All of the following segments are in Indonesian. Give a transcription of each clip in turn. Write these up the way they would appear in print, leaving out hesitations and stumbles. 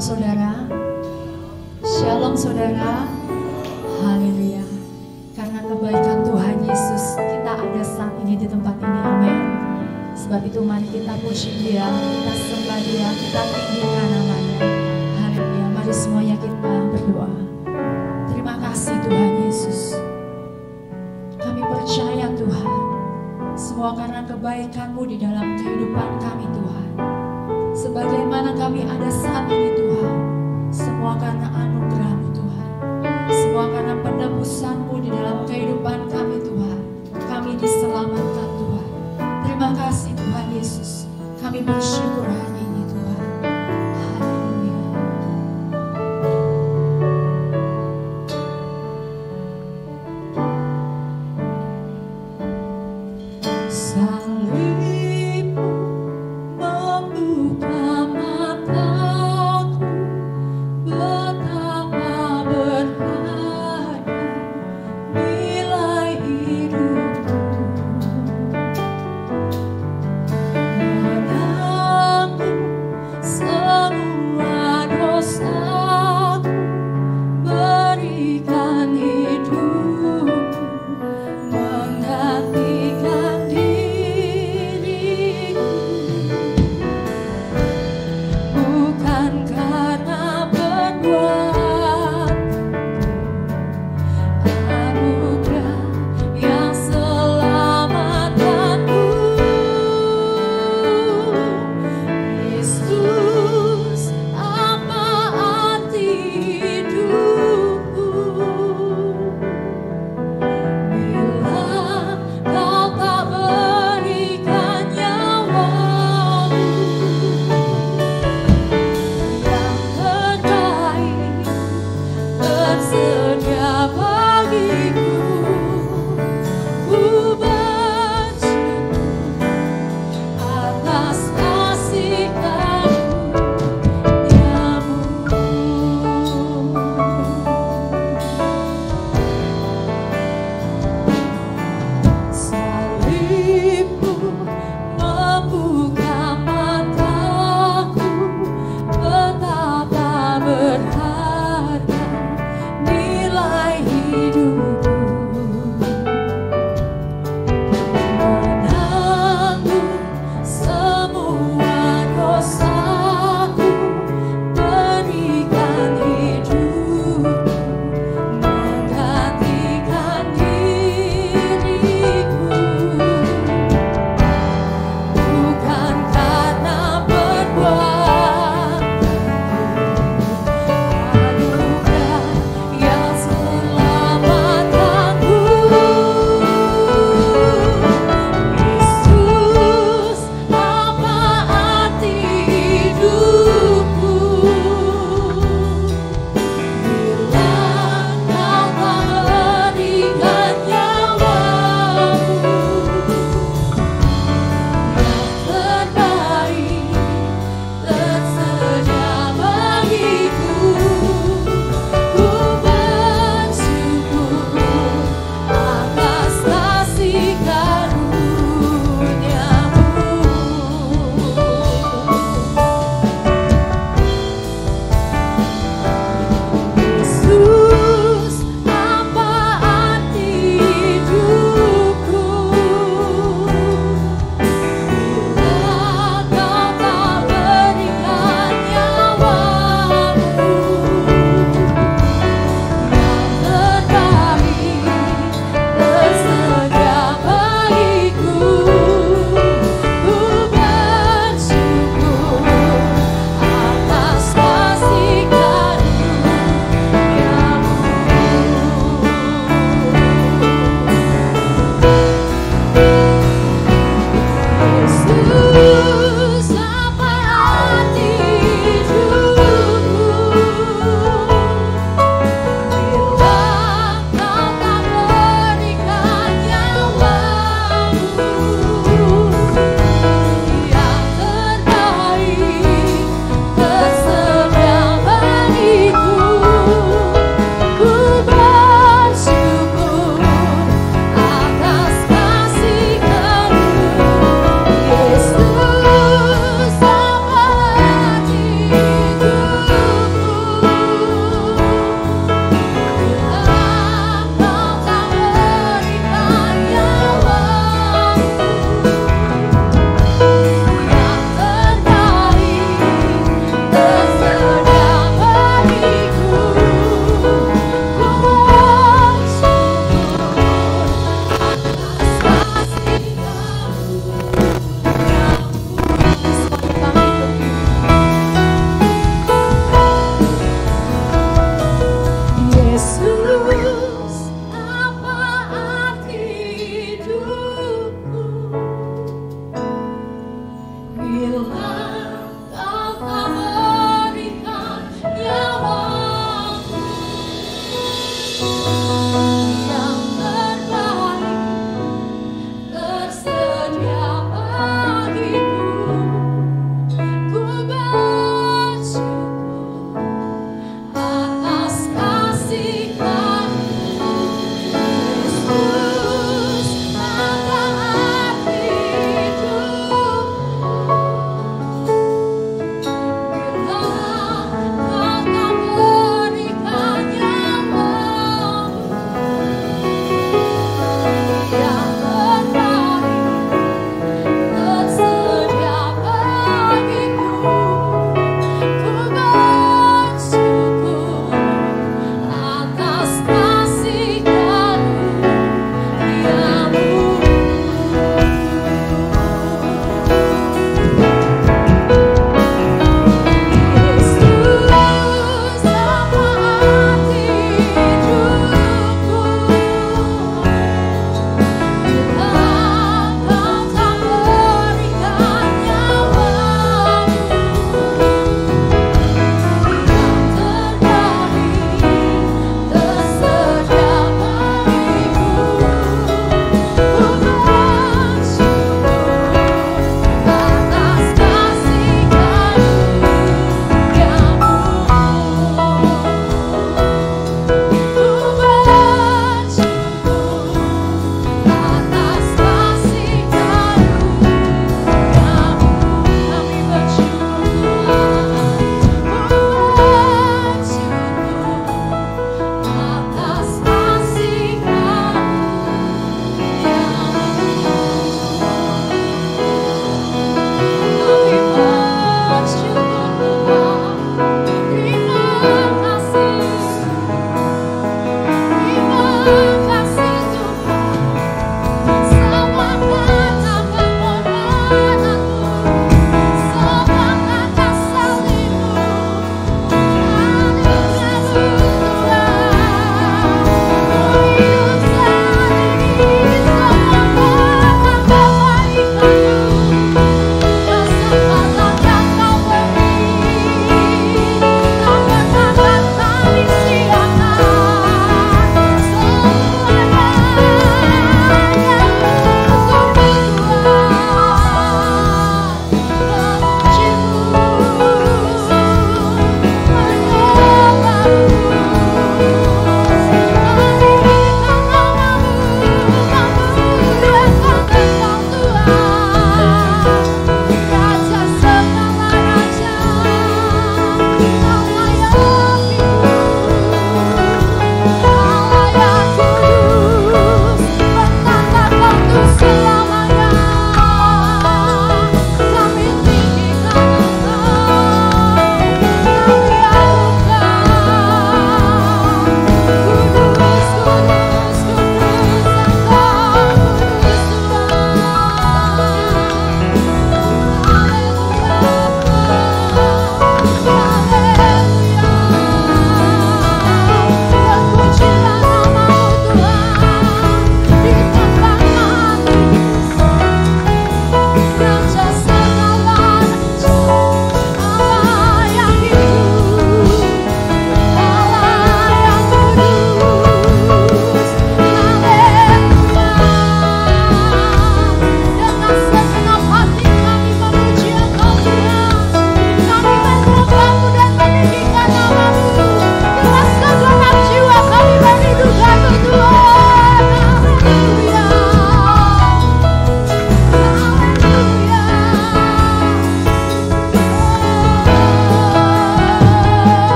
saudara. Shalom saudara. Haleluya. Karena kebaikan Tuhan Yesus kita ada saat ini di tempat ini. Amin. Sebab itu mari kita puji Dia, kita sembah Dia, kita tinggikan namanya. Haleluya. Mari semuanya kita berdoa. Terima kasih Tuhan Yesus. Kami percaya Tuhan, semua karena kebaikan-Mu di dalam kehidupan kami Tuhan. Sebagaimana kami ada saat ini Tuhan, semua karena anugerah-Mu Tuhan. Semua karena penebusan-Mu di dalam kehidupan kami Tuhan. Kami diselamatkan Tuhan. Terima kasih Tuhan Yesus. Kami bersyukur hari ini Tuhan. Haleluya. Menanggung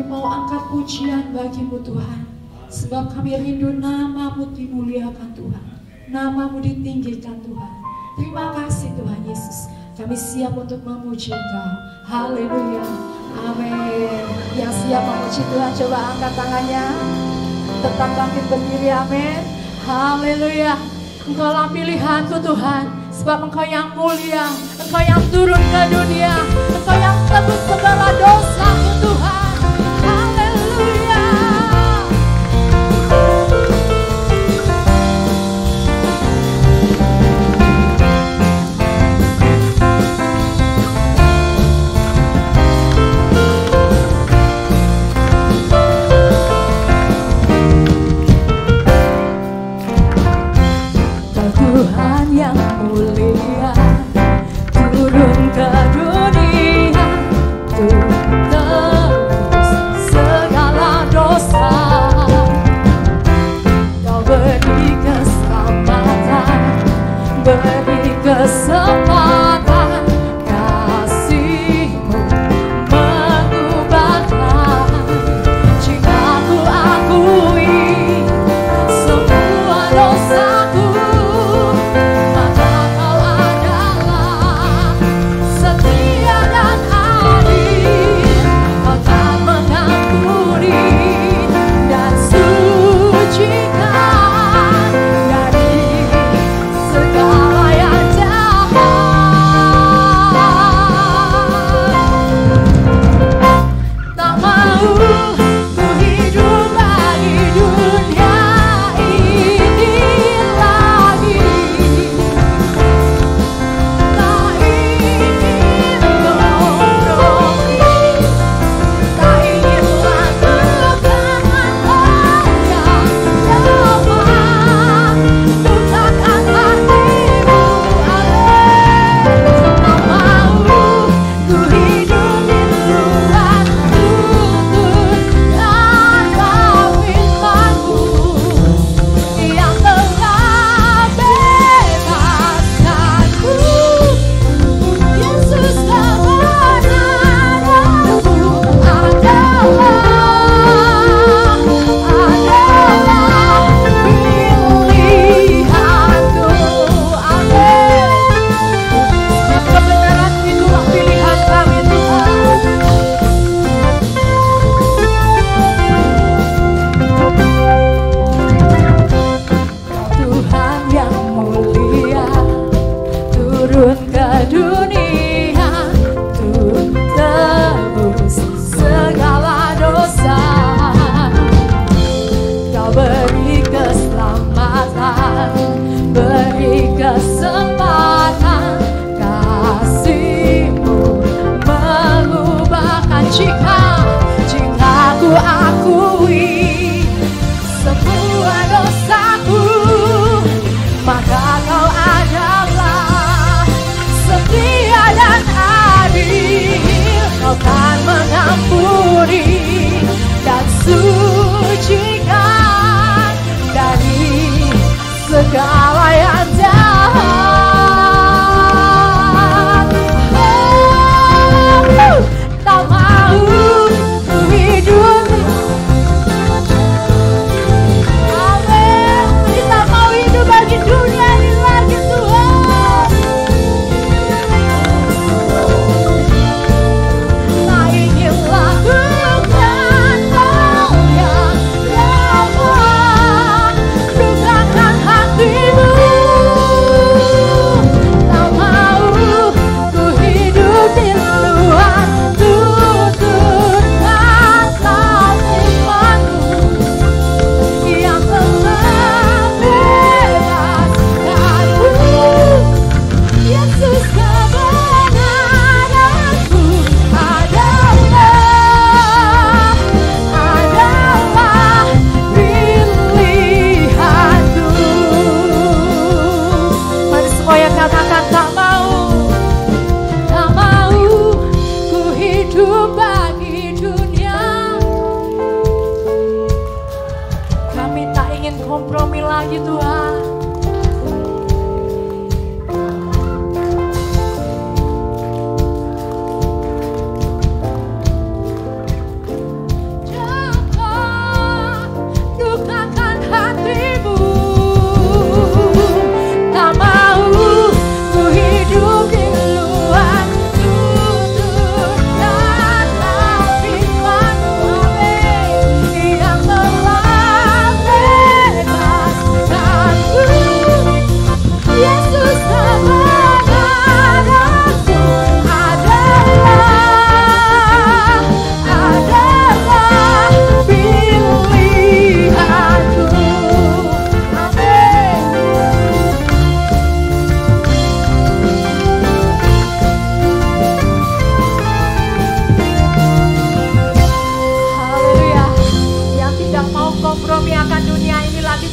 mau angkat pujian bagimu Tuhan. Sebab kami rindu nama-Mu dimuliakan Tuhan, nama-Mu ditinggikan Tuhan. Terima kasih Tuhan Yesus. Kami siap untuk memuji Engkau. Haleluya. Amin. Yang siap memuji Tuhan coba angkat tangannya. Tetap bangkit berdiri. Amin. Haleluya. Engkaulah pilihanku Tuhan. Sebab Engkau yang mulia, Engkau yang turun ke dunia, Engkau yang tebus segala dosaku Tuhan. Haleluya. Tuhan yang mulia turun ke dunia untuk tebus segala dosa. Kau beri keselamatan, beri kesempatan, kasih-Mu mengubahkan. Jika ku akui semua dosaku, segala yang jahat. Tak mau ku hidup. Amin. Kita mau hidup bagi dunia ini lagi Tuhan. Tak ingin lakukan hal yang lama, bukan hatimu. Tak mau ku hidup di luar tuntunan firman-Mu yang telah bebaskanku. Yesus, kebenaranku adalah pilihanku. Mari semua yang katakan tak mau ku hidup bagi dunia. Kami tak ingin kompromi lagi Tuhan.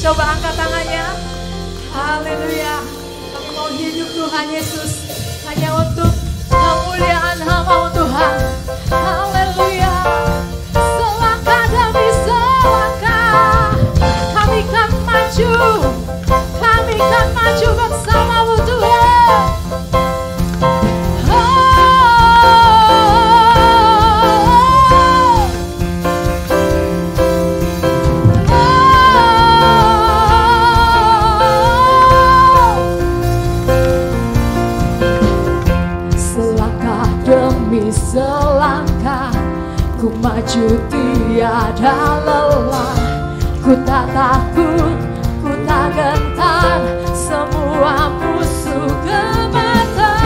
Coba angkat tangannya. Haleluya. Kami mau hidup Tuhan Yesus hanya untuk kemuliaan nama Tuhan. Haleluya. Selangkah demi selangkah kami kan maju. Kami kan maju bersamamu Tuhan. Selangkah ku maju tiada lelah, ku tak takut, ku tak gentar, semua musuh gemetar.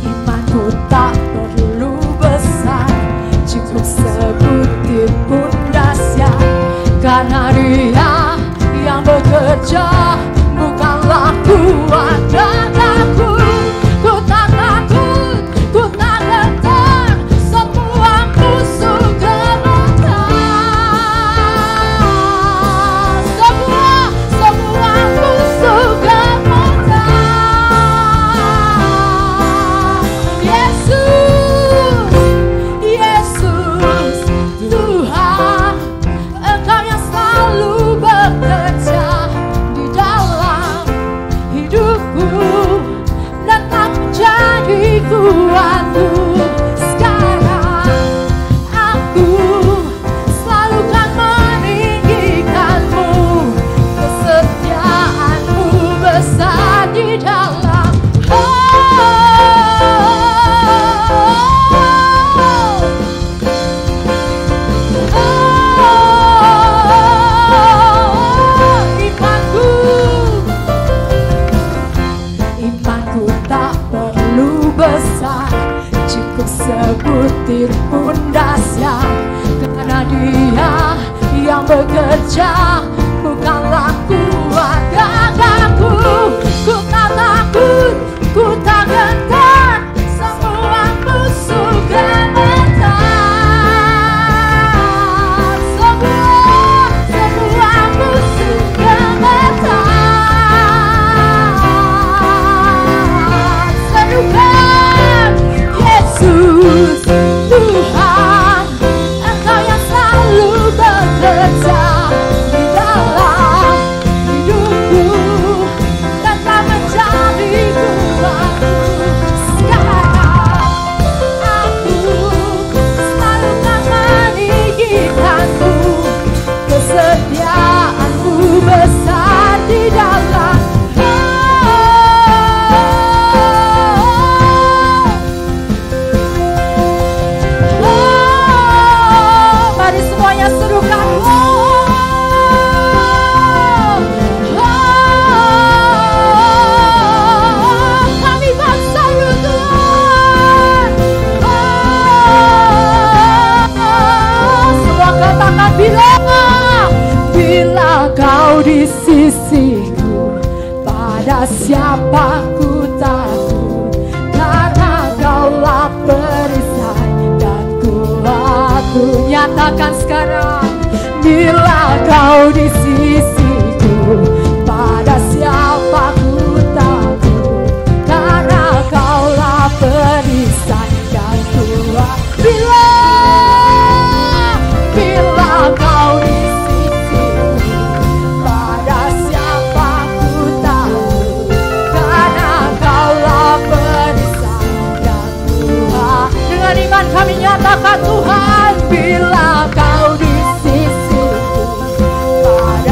Imanku tak perlu besar, cukup sebutir pun dahsyat, karena Dia yang bekerja, bukanlah kuat dan aku. Ku tak takut, ku tak gentar, semua musuh gemetar. Semua musuh gemetar. Yesus, Yesus, Tuhan, Engkau yang selalu bekerja di dalam hidupku dan tak menjadi kuatku. Sekarang aku selalu kan meninggikanmu, kesetiaanmu besar di dalam. Imanku tak perlu besar, cukup sebutir pun dahsyat, karena Dia yang bekerja, bukanlah kuat gagahku. Ku tak takut, ku tak gentar, semua musuh gemetar. Semua musuh gemetar. Yesus, Tuhan, Engkau yang selalu bekerja di dalam hidupku dan tak menjadi kuatku. Sekarang aku selalu kan meninggikanmu, kesetiaanmu besar di dalam. Bila kau di sisiku, pada siapa ku takut, karena Kaulah perisai dan kuatku. Nyatakan sekarang, bila kau di sisiku, pada siapa ku takut, karena Kaulah perisai dan kuat. Bila kau di sisiku, pada siapa ku takut, karena Kaulah perisai dan kuat. Dengan iman kami nyatakan Tuhan, bila kau di sisiku, pada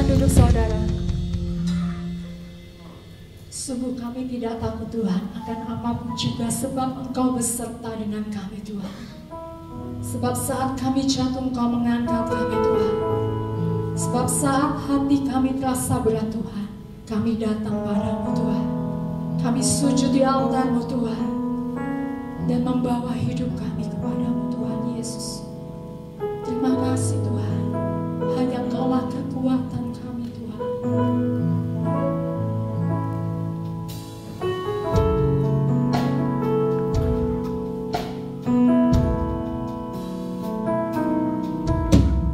duduk saudara. Sungguh kami tidak takut Tuhan akan apapun juga, sebab Engkau beserta dengan kami Tuhan. Sebab saat kami jatuh Engkau mengangkat kami Tuhan. Sebab saat hati kami terasa berat Tuhan, kami datang padamu Tuhan. Kami sujud di altar-Mu Tuhan dan membawa hidup kami kepadamu Tuhan Yesus. Terima kasih Tuhan, hanya Engkaulah kekuatan kami Tuhan.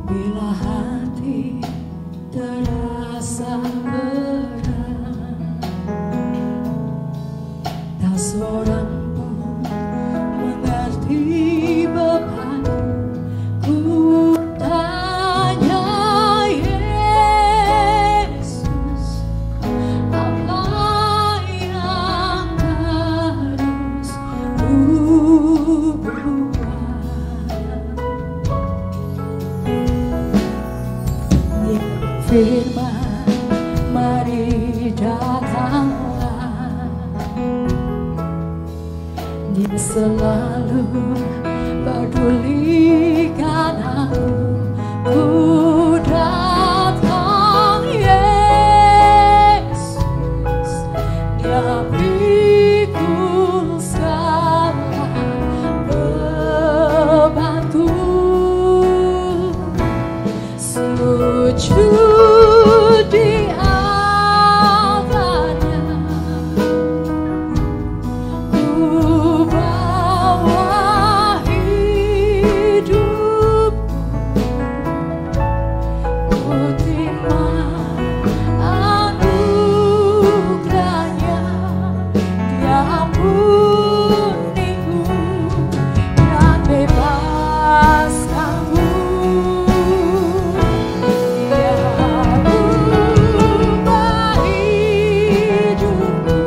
Bila hati terasa berat, tak seorang pun mengerti bebanku. Ku tanya Yesus, apa yang harus ku buat? Firman, mari datanglah. Dia selalu pedulikan aku. Ku datang Yesus, Dia pikul segala bebanku. Sujud di altarnya, ku bawa hidupku, ku terima anugerahnya. Dia ampuniku dan bebaskanku. Dia ubah hidupku,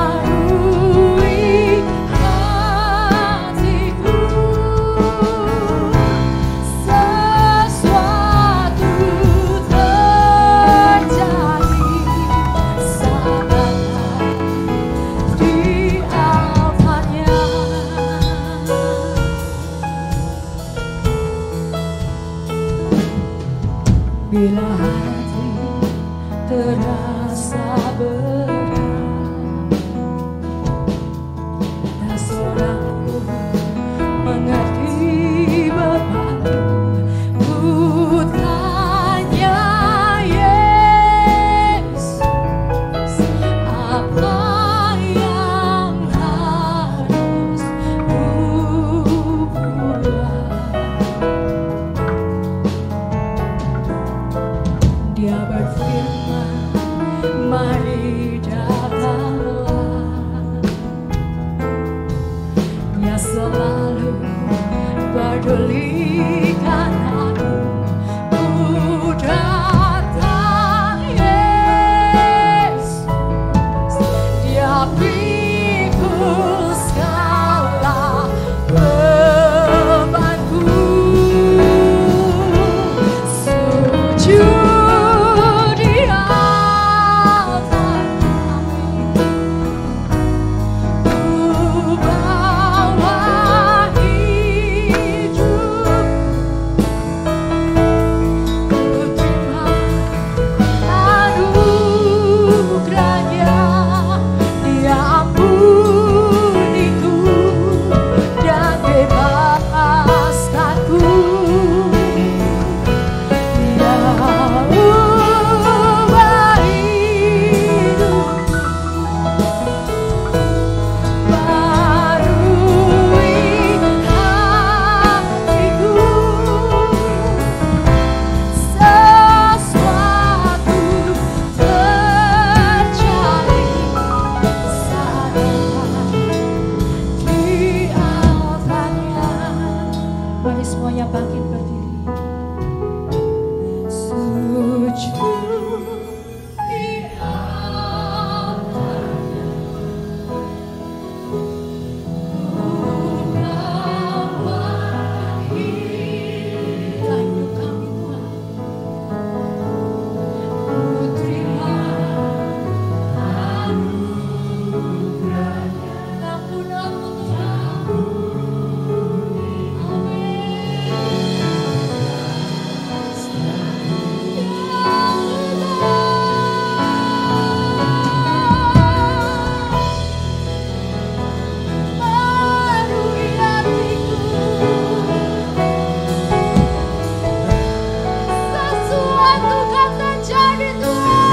barui hatiku. Sesuatu terjadi saat di altarnya. Bila hati terasa berat, tak seorang pun mengerti bebanku. Ku tanya Yesus, apa yang harus ku buat? Dia berfirman, mari Sesuatu kan terjadi Tuhan.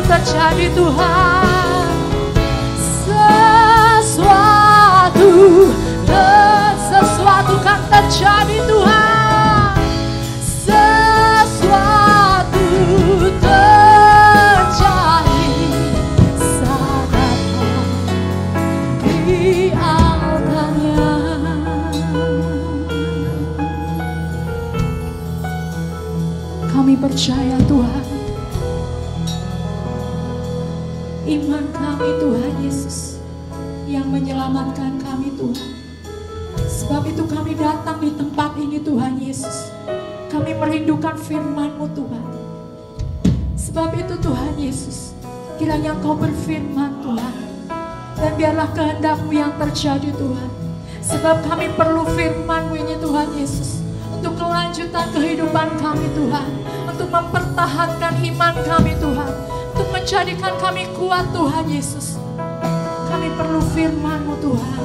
Terjadi Tuhan, sesuatu kan terjadi Tuhan, sesuatu terjadi saat di altarnya. Kami percaya Tuhan, iman kami Tuhan Yesus yang menyelamatkan kami Tuhan. Sebab itu kami datang di tempat ini Tuhan Yesus. Kami merindukan firman-Mu Tuhan. Sebab itu Tuhan Yesus, kiranya Engkau berfirman Tuhan, dan biarlah kehendak-Mu yang terjadi Tuhan. Sebab kami perlu firman-Mu ini Tuhan Yesus, untuk kelanjutan kehidupan kami Tuhan, untuk mempertahankan iman kami Tuhan, untuk menjadikan kami kuat Tuhan Yesus. Kami perlu firman-Mu Tuhan.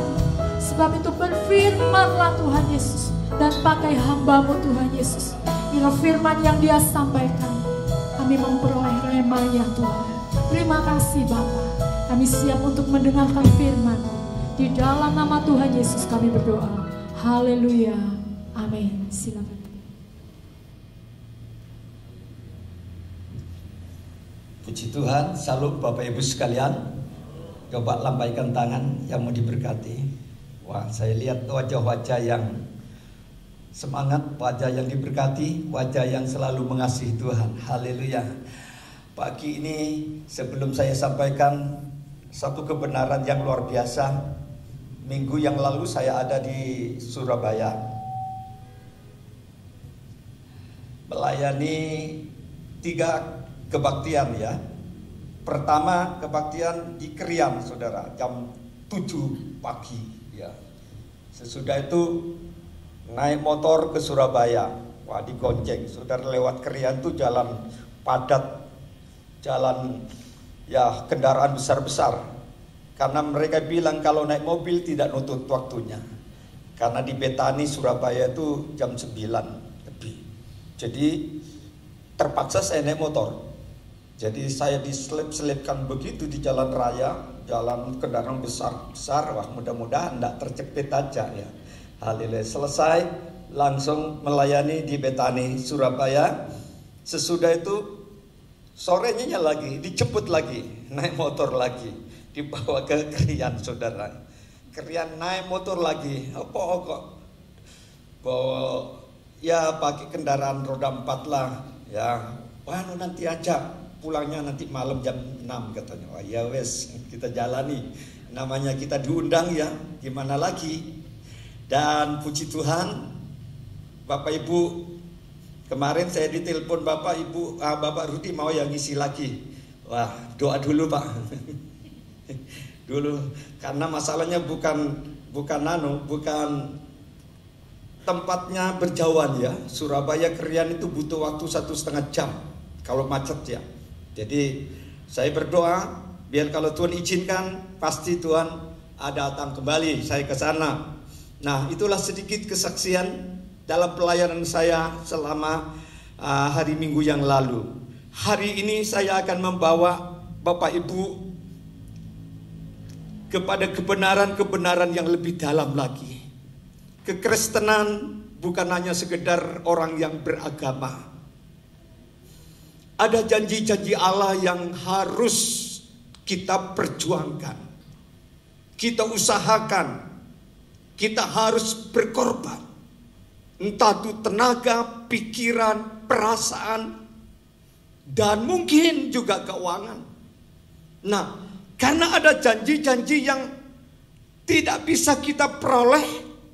Sebab itu berfirmanlah Tuhan Yesus, dan pakai hamba-Mu Tuhan Yesus. Bila firman yang Dia sampaikan, kami memperoleh rema-Nya Tuhan. Terima kasih Bapa. Kami siap untuk mendengarkan firman. Di dalam nama Tuhan Yesus kami berdoa. Haleluya. Amin. Silakan. Puji Tuhan, salam Bapak Ibu sekalian. Coba lambaikan tangan yang mau diberkati. Wah, saya lihat wajah-wajah yang semangat, wajah yang diberkati, wajah yang selalu mengasihi Tuhan. Haleluya. Pagi ini sebelum saya sampaikan satu kebenaran yang luar biasa. Minggu yang lalu saya ada di Surabaya, melayani 3 kebaktian ya. Pertama kebaktian di Krian saudara, jam 7 pagi ya. Sesudah itu naik motor ke Surabaya. Wah, digonceng. Saudara, lewat Krian itu jalan padat, jalan ya kendaraan besar-besar. Karena mereka bilang kalau naik mobil tidak nutut waktunya. Karena di Betani Surabaya itu jam 9 lebih. Jadi terpaksa saya naik motor. Jadi saya diselip-selipkan begitu di jalan raya, jalan kendaraan besar-besar. Wah, mudah-mudahan tidak tercepit aja ya. Haleluya. Selesai langsung melayani di Betani Surabaya. Sesudah itu sorenya lagi dijemput lagi, naik motor lagi, dibawa ke Krian saudara. Krian naik motor lagi. Apa kok bawa ya pakai kendaraan roda 4 lah ya. Wah, nanti aja pulangnya nanti malam jam 6 katanya. Wah ya wes, kita jalani. Namanya kita diundang ya, gimana lagi. Dan puji Tuhan, Bapak Ibu, kemarin saya ditelepon Bapak Ibu, Bapak Rudi mau yang ngisi lagi. Wah, doa dulu Pak. Dulu, karena masalahnya bukan tempatnya berjauhan ya. Surabaya Krian itu butuh waktu 1,5 jam kalau macet ya. Jadi saya berdoa biar kalau Tuhan izinkan pasti Tuhan ada datang kembali saya ke sana. Nah, itulah sedikit kesaksian dalam pelayanan saya selama hari Minggu yang lalu. Hari ini saya akan membawa Bapak Ibu kepada kebenaran-kebenaran yang lebih dalam lagi. Kekristenan bukan hanya sekedar orang yang beragama. Ada janji-janji Allah yang harus kita perjuangkan, kita usahakan, kita harus berkorban. Entah itu tenaga, pikiran, perasaan, dan mungkin juga keuangan. Nah, karena ada janji-janji yang tidak bisa kita peroleh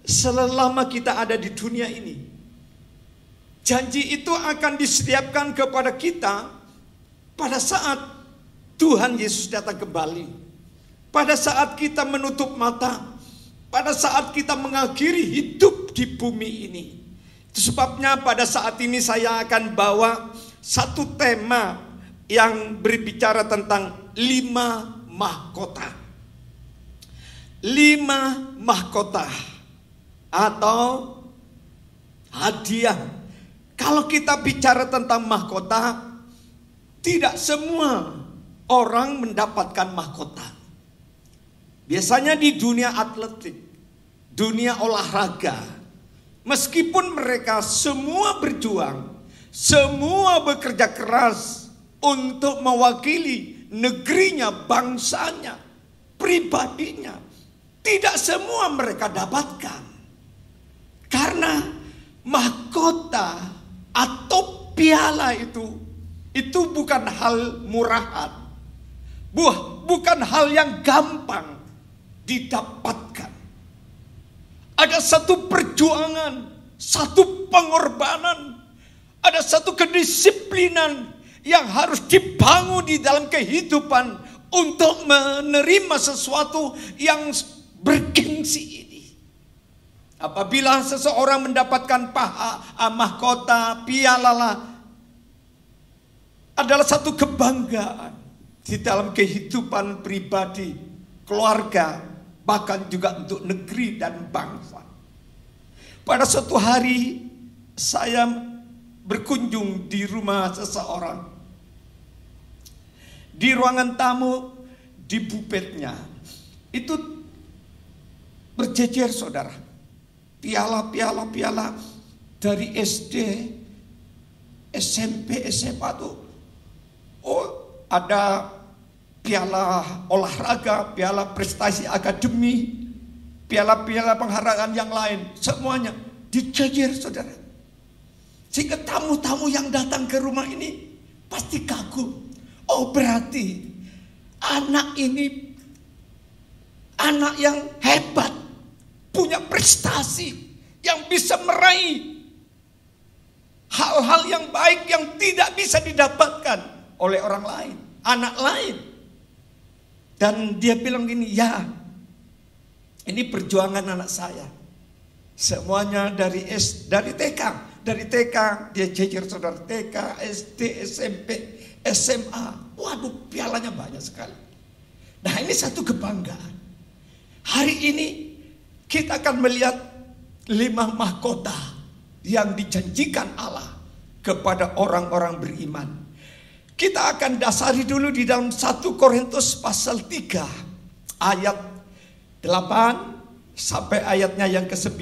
selama kita ada di dunia ini. Janji itu akan disediakan kepada kita pada saat Tuhan Yesus datang kembali. Pada saat kita menutup mata, pada saat kita mengakhiri hidup di bumi ini. Itu sebabnya pada saat ini saya akan bawa satu tema yang berbicara tentang 5 mahkota. 5 mahkota atau hadiah. Kalau kita bicara tentang mahkota, tidak semua orang mendapatkan mahkota. Biasanya di dunia atletik, dunia olahraga, meskipun mereka semua berjuang, semua bekerja keras untuk mewakili negerinya, bangsanya, pribadinya, tidak semua mereka dapatkan. Karena mahkota atau piala itu bukan hal murahan. Bukan hal yang gampang didapatkan. Ada satu perjuangan, satu pengorbanan, ada satu kedisiplinan yang harus dibangun di dalam kehidupan untuk menerima sesuatu yang bergengsi ini. Apabila seseorang mendapatkan mahkota, piala adalah satu kebanggaan di dalam kehidupan pribadi, keluarga, bahkan juga untuk negeri dan bangsa. Pada suatu hari saya berkunjung di rumah seseorang. Di ruangan tamu, di bufetnya itu berjejer, saudara. Piala dari SD, SMP, SMA tuh. Oh, ada piala olahraga, piala prestasi akademi, piala-piala penghargaan yang lain. Semuanya dijejer, saudara. Sehingga tamu-tamu yang datang ke rumah ini pasti kagum. Oh, berarti anak ini anak yang hebat, punya prestasi, yang bisa meraih hal-hal yang baik yang tidak bisa didapatkan oleh orang lain, anak lain. Dan dia bilang gini, ya, ini perjuangan anak saya. Semuanya dari TK dia jejer, saudara. TK, SD, SMP, SMA. Waduh, pialanya banyak sekali. Nah, ini satu kebanggaan. Hari ini kita akan melihat 5 mahkota yang dijanjikan Allah kepada orang-orang beriman. Kita akan dasari dulu di dalam 1 Korintus pasal 3 ayat 8 sampai ayatnya yang ke-9.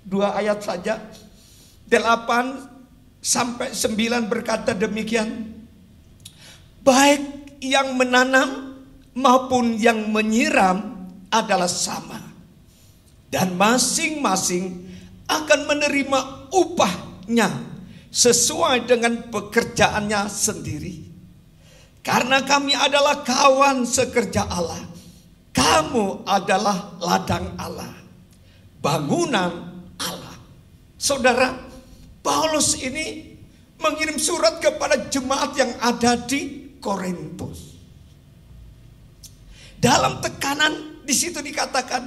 2 ayat saja. 8 sampai 9 berkata demikian. Baik yang menanam maupun yang menyiram adalah sama. Dan masing-masing akan menerima upahnya sesuai dengan pekerjaannya sendiri. Karena kami adalah kawan sekerja Allah. Kamu adalah ladang Allah, bangunan Allah. Saudara, Paulus ini mengirim surat kepada jemaat yang ada di Korintus. Dalam tekanan di situ dikatakan,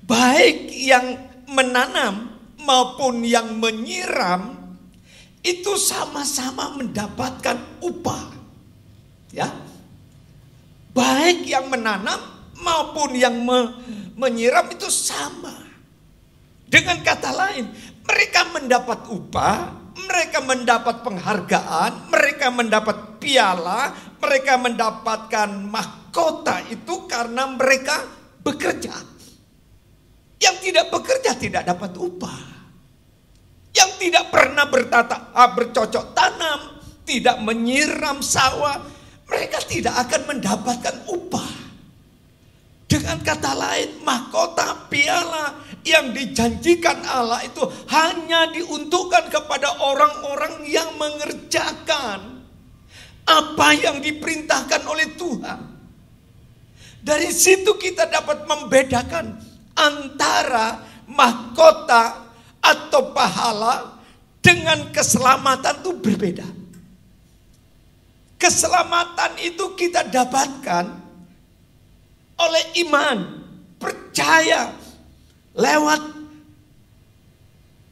baik yang menanam maupun yang menyiram itu sama-sama mendapatkan upah. Ya. Baik yang menanam maupun yang menyiram itu sama. Dengan kata lain, mereka mendapat upah, mereka mendapat penghargaan, mereka mendapat piala, mereka mendapatkan mahkota itu karena mereka bekerja. Yang tidak bekerja tidak dapat upah. yang tidak pernah bercocok tanam, tidak menyiram sawah, mereka tidak akan mendapatkan upah. Dengan kata lain, mahkota piala yang dijanjikan Allah itu hanya diuntukkan kepada orang-orang yang mengerjakan apa yang diperintahkan oleh Tuhan. Dari situ kita dapat membedakan antara mahkota atau pahala dengan keselamatan itu berbeda. Keselamatan itu kita dapatkan oleh iman, percaya, lewat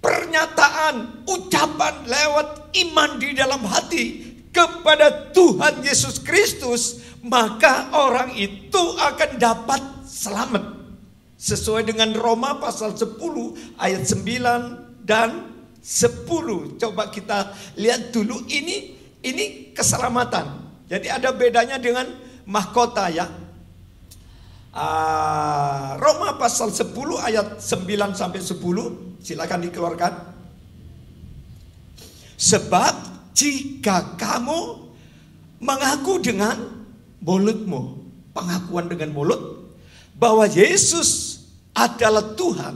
pernyataan, ucapan, lewat iman di dalam hati kepada Tuhan Yesus Kristus, maka orang itu akan dapat selamat. Sesuai dengan Roma pasal 10 ayat 9 dan 10. Coba kita lihat dulu, ini keselamatan. Jadi ada bedanya dengan mahkota ya. Roma pasal 10 ayat 9 sampai 10, silakan dikeluarkan. Sebab jika kamu mengaku dengan mulutmu, pengakuan dengan mulut bahwa Yesus adalah Tuhan,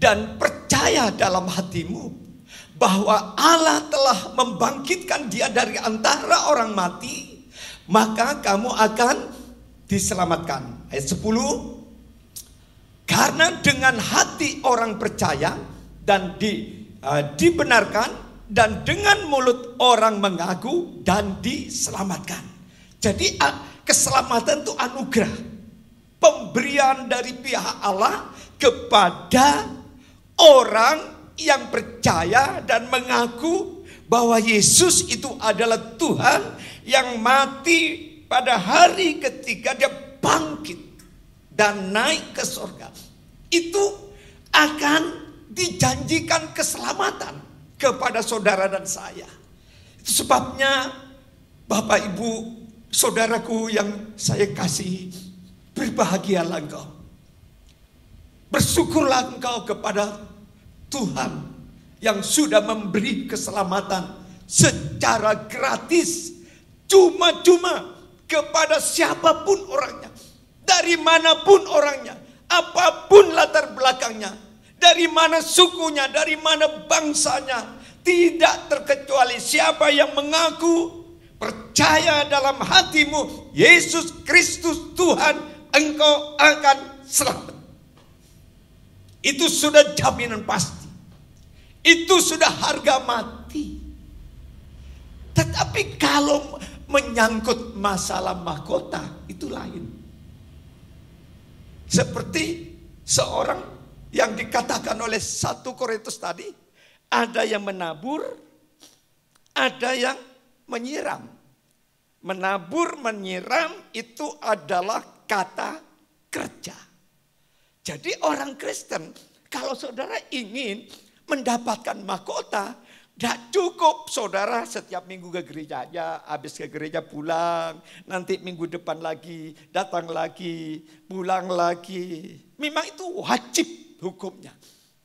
dan percaya dalam hatimu bahwa Allah telah membangkitkan dia dari antara orang mati, maka kamu akan diselamatkan. Ayat 10, karena dengan hati orang percaya dan dibenarkan, dan dengan mulut orang mengaku dan diselamatkan. Jadi keselamatan itu anugerah, pemberian dari pihak Allah kepada orang yang percaya dan mengaku bahwa Yesus itu adalah Tuhan yang mati pada hari ketika dia bangkit dan naik ke surga. Itu akan dijanjikan keselamatan kepada saudara dan saya. Itu sebabnya Bapak Ibu saudaraku yang saya kasih, berbahagialah engkau, bersyukurlah engkau kepada Tuhan yang sudah memberi keselamatan secara gratis, cuma-cuma kepada siapapun orangnya, dari manapun orangnya, apapun latar belakangnya, dari mana sukunya, dari mana bangsanya, tidak terkecuali siapa yang mengaku percaya dalam hatimu Yesus Kristus Tuhan, engkau akan selamat. Itu sudah jaminan pasti. Itu sudah harga mati. Tetapi kalau menyangkut masalah mahkota, itu lain. Seperti seorang yang dikatakan oleh 1 Korintus tadi, ada yang menabur, ada yang menyiram. Menabur, menyiram itu adalah kata kerja. Jadi orang Kristen, kalau saudara ingin mendapatkan mahkota, tidak cukup saudara setiap minggu ke gereja aja, habis ke gereja pulang, nanti minggu depan lagi, datang lagi, pulang lagi. Memang itu wajib hukumnya.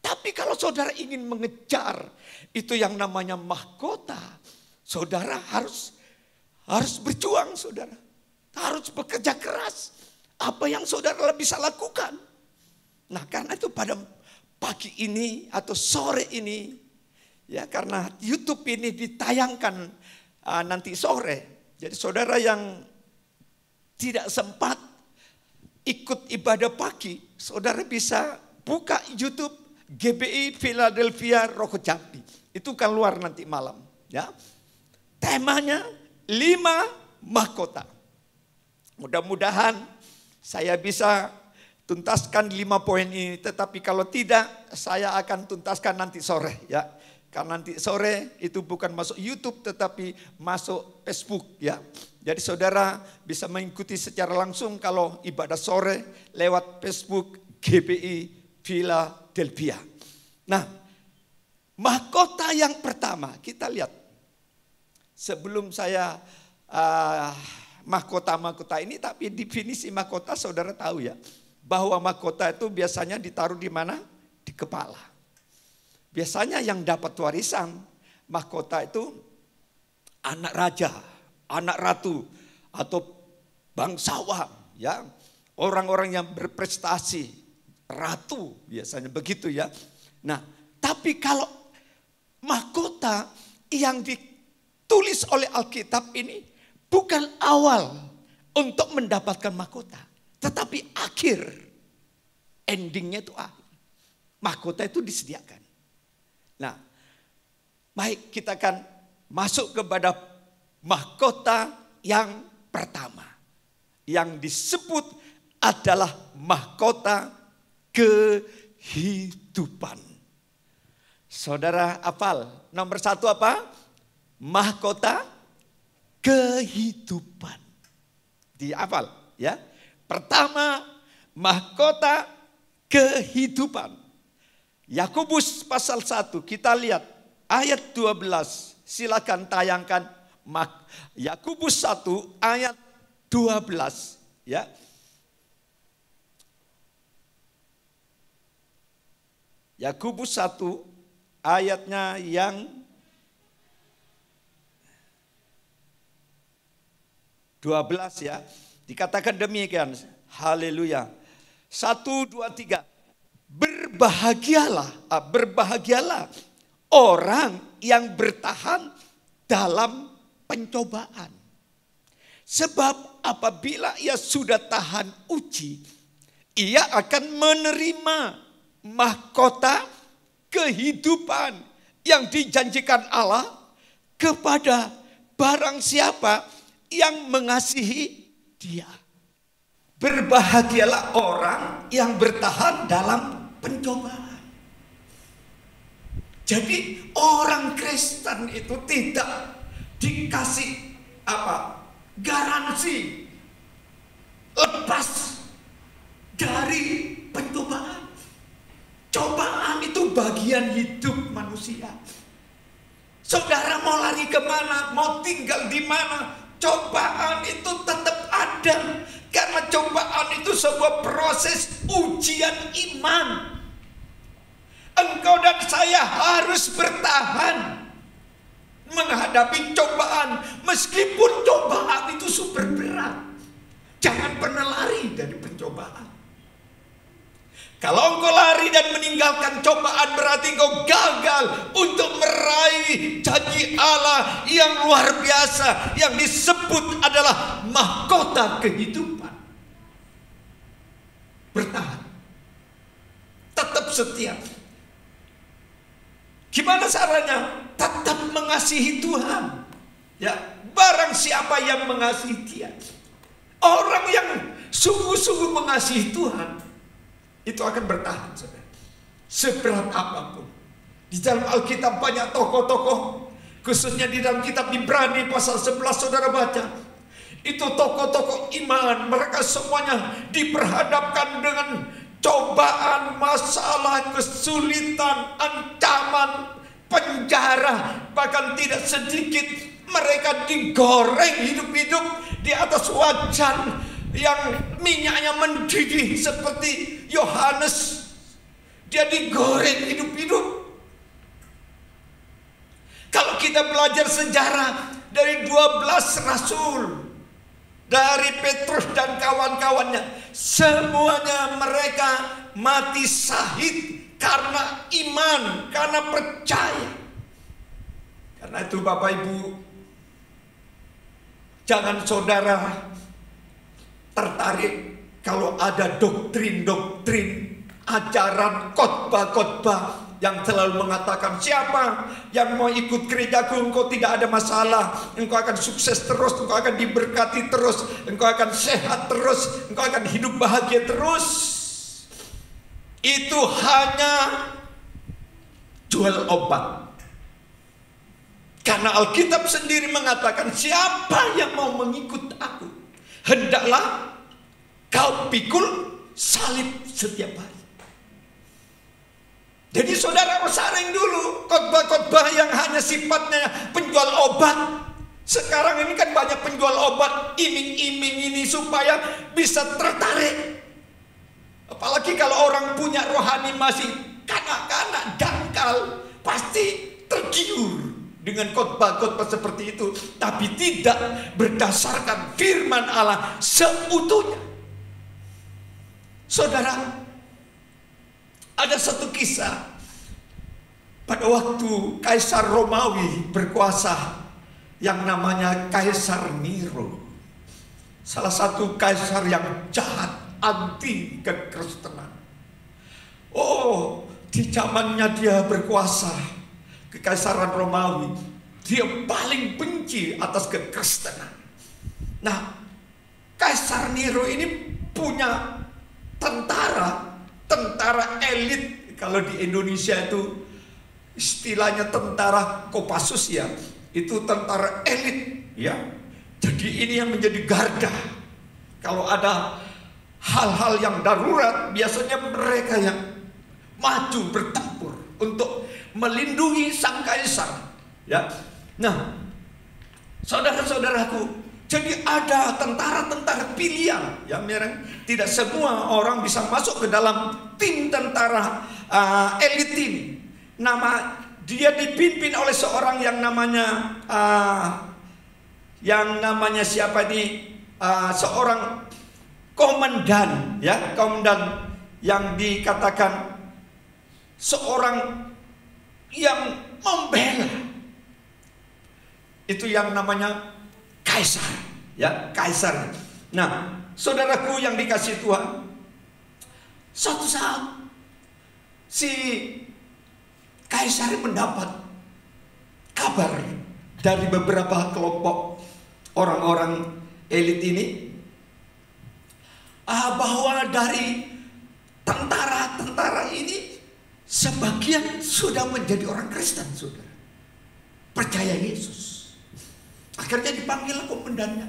Tapi kalau saudara ingin mengejar itu yang namanya mahkota, saudara harus berjuang, saudara. Harus bekerja keras. Apa yang saudara bisa lakukan. Nah, karena itu pada pagi ini atau sore ini, ya, karena YouTube ini ditayangkan nanti sore. Jadi saudara yang tidak sempat ikut ibadah pagi, saudara bisa buka YouTube GBI Philadelphia Rogo Jambi. Itu kan keluar nanti malam, ya. Temanya 5 mahkota. Mudah-mudahan saya bisa tuntaskan 5 poin ini, tetapi kalau tidak saya akan tuntaskan nanti sore, ya. Karena nanti sore itu bukan masuk YouTube tetapi masuk Facebook, ya. Jadi saudara bisa mengikuti secara langsung kalau ibadah sore lewat Facebook GBI Philadelphia. Nah, mahkota yang pertama kita lihat. Sebelum saya mahkota-mahkota ini, tapi definisi mahkota saudara tahu ya, bahwa mahkota itu biasanya ditaruh di mana? Di kepala. biasanya yang dapat warisan mahkota itu anak raja, anak ratu, atau bangsawan, ya, orang-orang yang berprestasi, ratu biasanya begitu ya. Nah, tapi kalau mahkota yang ditulis oleh Alkitab ini bukan awal untuk mendapatkan mahkota, tetapi akhir, endingnya itu akhir. Mahkota itu disediakan. Nah, baik, kita akan masuk kepada mahkota yang pertama. Yang disebut adalah mahkota kehidupan. Saudara hafal, nomor 1 apa? Mahkota kehidupan. Dihafal ya. Pertama, mahkota kehidupan. Yakobus pasal 1, kita lihat ayat 12. Silakan tayangkan Yakobus 1 ayat 12 ya. Yakobus 1 ayatnya yang 12 ya. Dikatakan demikian. Haleluya. 1, 2, 3. Berbahagialah orang yang bertahan dalam pencobaan. Sebab apabila ia sudah tahan uji, ia akan menerima mahkota kehidupan yang dijanjikan Allah kepada barang siapa yang mengasihi Dia. Berbahagialah orang yang bertahan dalam pencobaan. Jadi orang Kristen itu tidak dikasih garansi lepas dari pencobaan. Cobaan itu bagian hidup manusia. Saudara mau lari kemana, mau tinggal di mana, cobaan itu tetap ada. Karena cobaan itu sebuah proses ujian iman. Engkau dan saya harus bertahan menghadapi cobaan. Meskipun cobaan itu super berat. Jangan pernah lari dari pencobaan. Kalau engkau lari dan meninggalkan cobaan, berarti engkau gagal untuk meraih janji Allah yang luar biasa, yang disebut adalah mahkota kehidupan. Bertahan, tetap setia. Gimana caranya? Tetap mengasihi Tuhan. Ya, barang siapa yang mengasihi Dia, orang yang sungguh-sungguh mengasihi Tuhan, itu akan bertahan, saudara. Seberat apapun. Di dalam Alkitab banyak tokoh-tokoh, khususnya di dalam kitab Ibrani pasal 11 saudara baca. Itu tokoh-tokoh iman, mereka semuanya diperhadapkan dengan cobaan, masalah, kesulitan, ancaman, penjara. Bahkan tidak sedikit mereka digoreng hidup-hidup di atas wajan yang minyaknya mendidih seperti Yohanes. Dia digoreng hidup-hidup. Kalau kita belajar sejarah dari 12 rasul, dari Petrus dan kawan-kawannya, semuanya mereka mati syahid karena iman, karena percaya. Karena itu Bapak Ibu, jangan saudara tertarik kalau ada doktrin-doktrin, ajaran, khotbah-khotbah yang selalu mengatakan siapa yang mau ikut gerejaku, engkau tidak ada masalah, engkau akan sukses terus, engkau akan diberkati terus, engkau akan sehat terus, engkau akan hidup bahagia terus. Itu hanya jual obat. Karena Alkitab sendiri mengatakan siapa yang mau mengikut aku, hendaklah kau pikul salib setiap hari. Jadi saudara saring dulu khotbah-khotbah yang hanya sifatnya penjual obat. Sekarang ini kan banyak penjual obat, iming-iming ini supaya bisa tertarik. Apalagi kalau orang punya rohani masih kanak-kanak, dangkal, pasti tergiur dengan khotbah-khotbah seperti itu, tapi tidak berdasarkan firman Allah seutuhnya. Saudara, ada satu kisah pada waktu Kaisar Romawi berkuasa yang namanya Kaisar Nero. Salah satu kaisar yang jahat, anti kekristenan. Oh, di zamannya dia berkuasa, Kekaisaran Romawi, dia paling benci atas kekristenan. Nah, Kaisar Nero ini punya tentara elit. Kalau di Indonesia itu istilahnya tentara Kopassus ya, itu tentara elit ya. Jadi ini yang menjadi garda. Kalau ada hal-hal yang darurat, biasanya mereka yang maju bertempur untuk melindungi sang kaisar ya. Nah, saudara-saudaraku, jadi ada tentara-tentara pilihan ya, memang tidak semua orang bisa masuk ke dalam tim tentara elit ini. Nama dia dipimpin oleh seorang yang namanya siapa ini? Seorang komandan ya, komandan yang dikatakan seorang yang membela. Itu yang namanya kaisar ya, kaisar. Nah, saudaraku yang dikasih Tuhan, suatu saat si kaisar mendapat kabar dari beberapa kelompok orang-orang elit ini bahwa dari tentara-tentara ini sebagian sudah menjadi orang Kristen, saudara, percaya Yesus. Akhirnya dipanggil komandannya.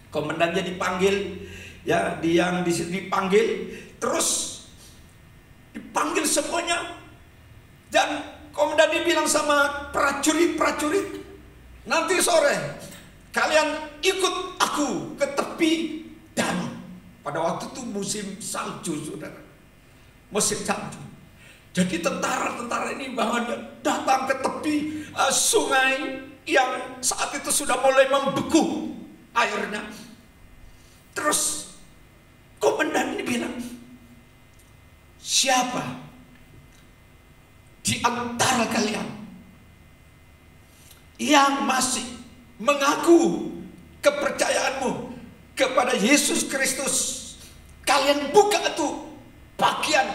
Komandannya dipanggil ya, yang dipanggil, terus dipanggil semuanya. Dan komandan bilang sama prajurit-prajurit, nanti sore kalian ikut aku ke tepi danau. Pada waktu itu musim salju, saudara, musim salju. Jadi tentara-tentara ini bahwa datang ke tepi sungai yang saat itu sudah mulai membeku airnya. Terus komandan ini bilang, siapa di antara kalian yang masih mengaku kepercayaanmu kepada Yesus Kristus, kalian buka tuh bagian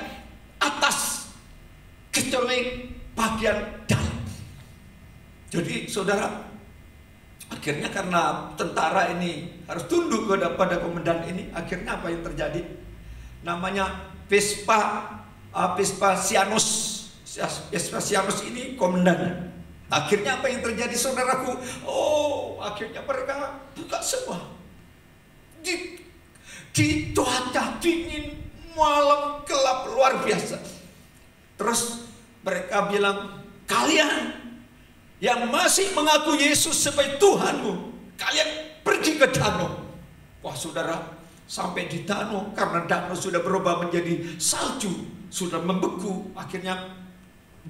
atas kecuali bagian dalam. Jadi saudara, akhirnya karena tentara ini harus tunduk kepada komandan ini, akhirnya apa yang terjadi? Namanya Vespasianus. Vespasianus ini komandan. Akhirnya apa yang terjadi, saudaraku? Oh, akhirnya mereka buka semua. Di cuaca dingin, malam gelap luar biasa. Terus mereka bilang, kalian yang masih mengaku Yesus sebagai Tuhanmu, kalian pergi ke danau. Wah saudara, sampai di danau, karena danau sudah berubah menjadi salju, sudah membeku. Akhirnya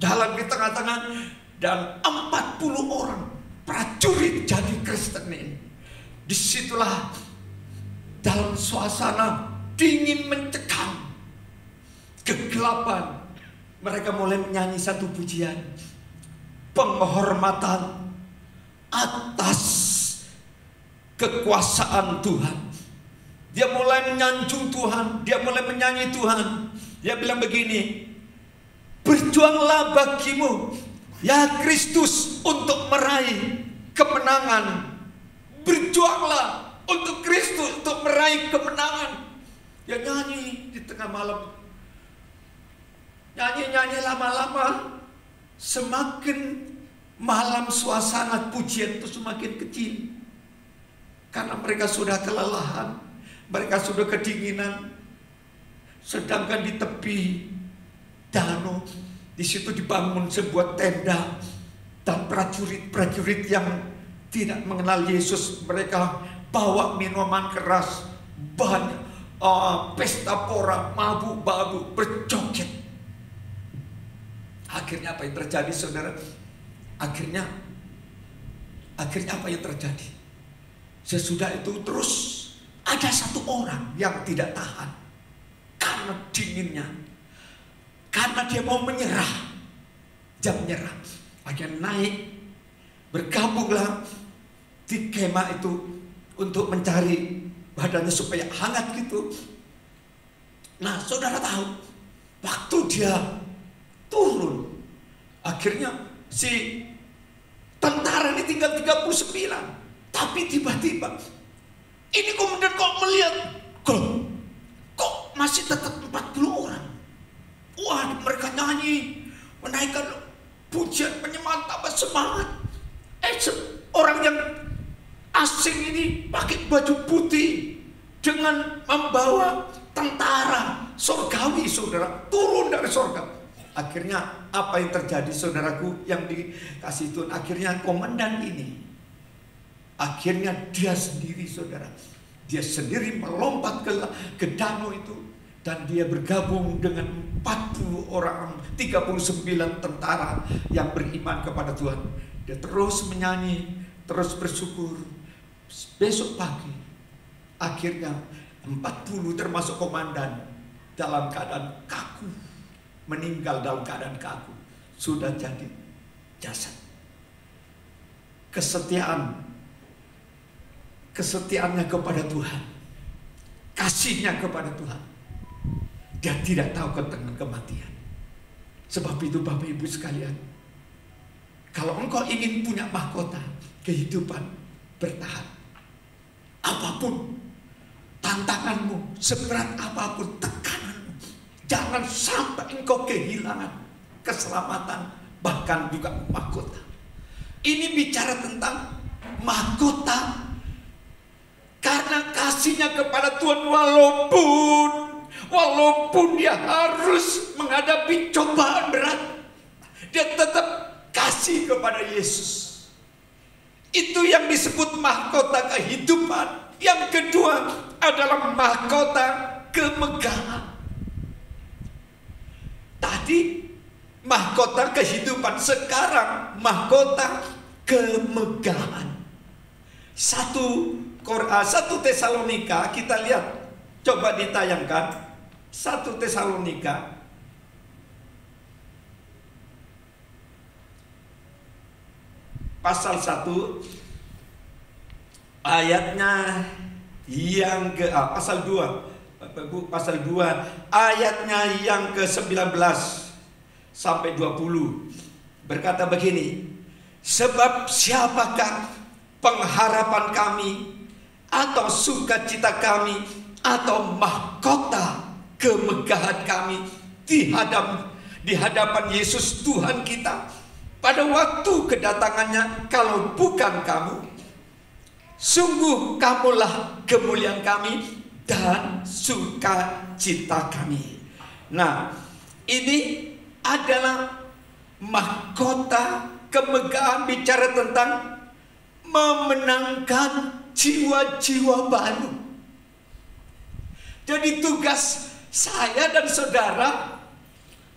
jalan di tengah-tengah, dan 40 orang prajurit jadi Kristen ini. Disitulah dalam suasana dingin mencekam, kegelapan, mereka mulai menyanyi satu pujian penghormatan atas kekuasaan Tuhan. Dia mulai menyanjung Tuhan, dia mulai menyanyi Tuhan. Dia bilang begini, berjuanglah bagimu ya Kristus untuk meraih kemenangan. Berjuanglah untuk Kristus untuk meraih kemenangan. Dia nyanyi di tengah malam, nyanyi lama-lama. Semakin malam suasana pujian itu semakin kecil, karena mereka sudah kelelahan, mereka sudah kedinginan. Sedangkan di tepi danau, di situ dibangun sebuah tenda, dan prajurit-prajurit yang tidak mengenal Yesus, mereka bawa minuman keras, banyak pesta pora, mabuk-mabuk, berjoget. Akhirnya apa yang terjadi, saudara? Akhirnya apa yang terjadi? Sesudah itu terus ada satu orang yang tidak tahan karena dinginnya, karena dia mau menyerah. Dia menyerah. Akhirnya naik, bergabunglah di kemah itu untuk mencari badannya supaya hangat gitu. Nah, saudara tahu, waktu dia turun, akhirnya si tentara ini tinggal 39. Tapi tiba-tiba ini kemudian kok melihat, kok masih tetap 40 orang. Wah, mereka nyanyi, menaikkan pujian, penyembahan, tambah semangat. Orang yang asing ini pakai baju putih dengan membawa tentara surgawi, saudara, turun dari surga. Akhirnya apa yang terjadi, saudaraku, yang dikasih Tuhan? Akhirnya komandan ini, akhirnya dia sendiri, saudara, dia sendiri melompat ke danau itu, dan dia bergabung dengan 40 orang, 39 tentara yang beriman kepada Tuhan. Dia terus menyanyi, terus bersyukur. Besok pagi, akhirnya 40 termasuk komandan dalam keadaan kaku, meninggal dalam keadaan kaku, sudah jadi jasad. Kesetiaannya kepada Tuhan, kasihnya kepada Tuhan, dia tidak tahu tentang kematian. Sebab itu Bapak Ibu sekalian, kalau engkau ingin punya mahkota kehidupan bertahan, apapun tantanganmu, seberat apapun tekananmu, jangan sampai engkau kehilangan keselamatan, bahkan juga mahkota. Ini bicara tentang mahkota, karena kasihnya kepada Tuhan, walaupun dia harus menghadapi cobaan berat, dia tetap kasih kepada Yesus. Itu yang disebut mahkota kehidupan. Yang kedua adalah mahkota kemegahan. Tadi mahkota kehidupan, sekarang mahkota kemegahan. 1 Tesalonika, kita lihat, coba ditayangkan 1 Tesalonika pasal 1 ayatnya yang ke pasal 2 ayatnya yang ke-19 sampai 20 berkata begini, sebab siapakah pengharapan kami atau sukacita kami atau mahkota kemegahan kami di hadapan Yesus Tuhan kita pada waktu kedatangannya, kalau bukan kamu, sungguh kamulah kemuliaan kami dan sukacita kami. Nah, ini adalah mahkota kemegahan, bicara tentang memenangkan jiwa-jiwa baru. Jadi tugas saya dan saudara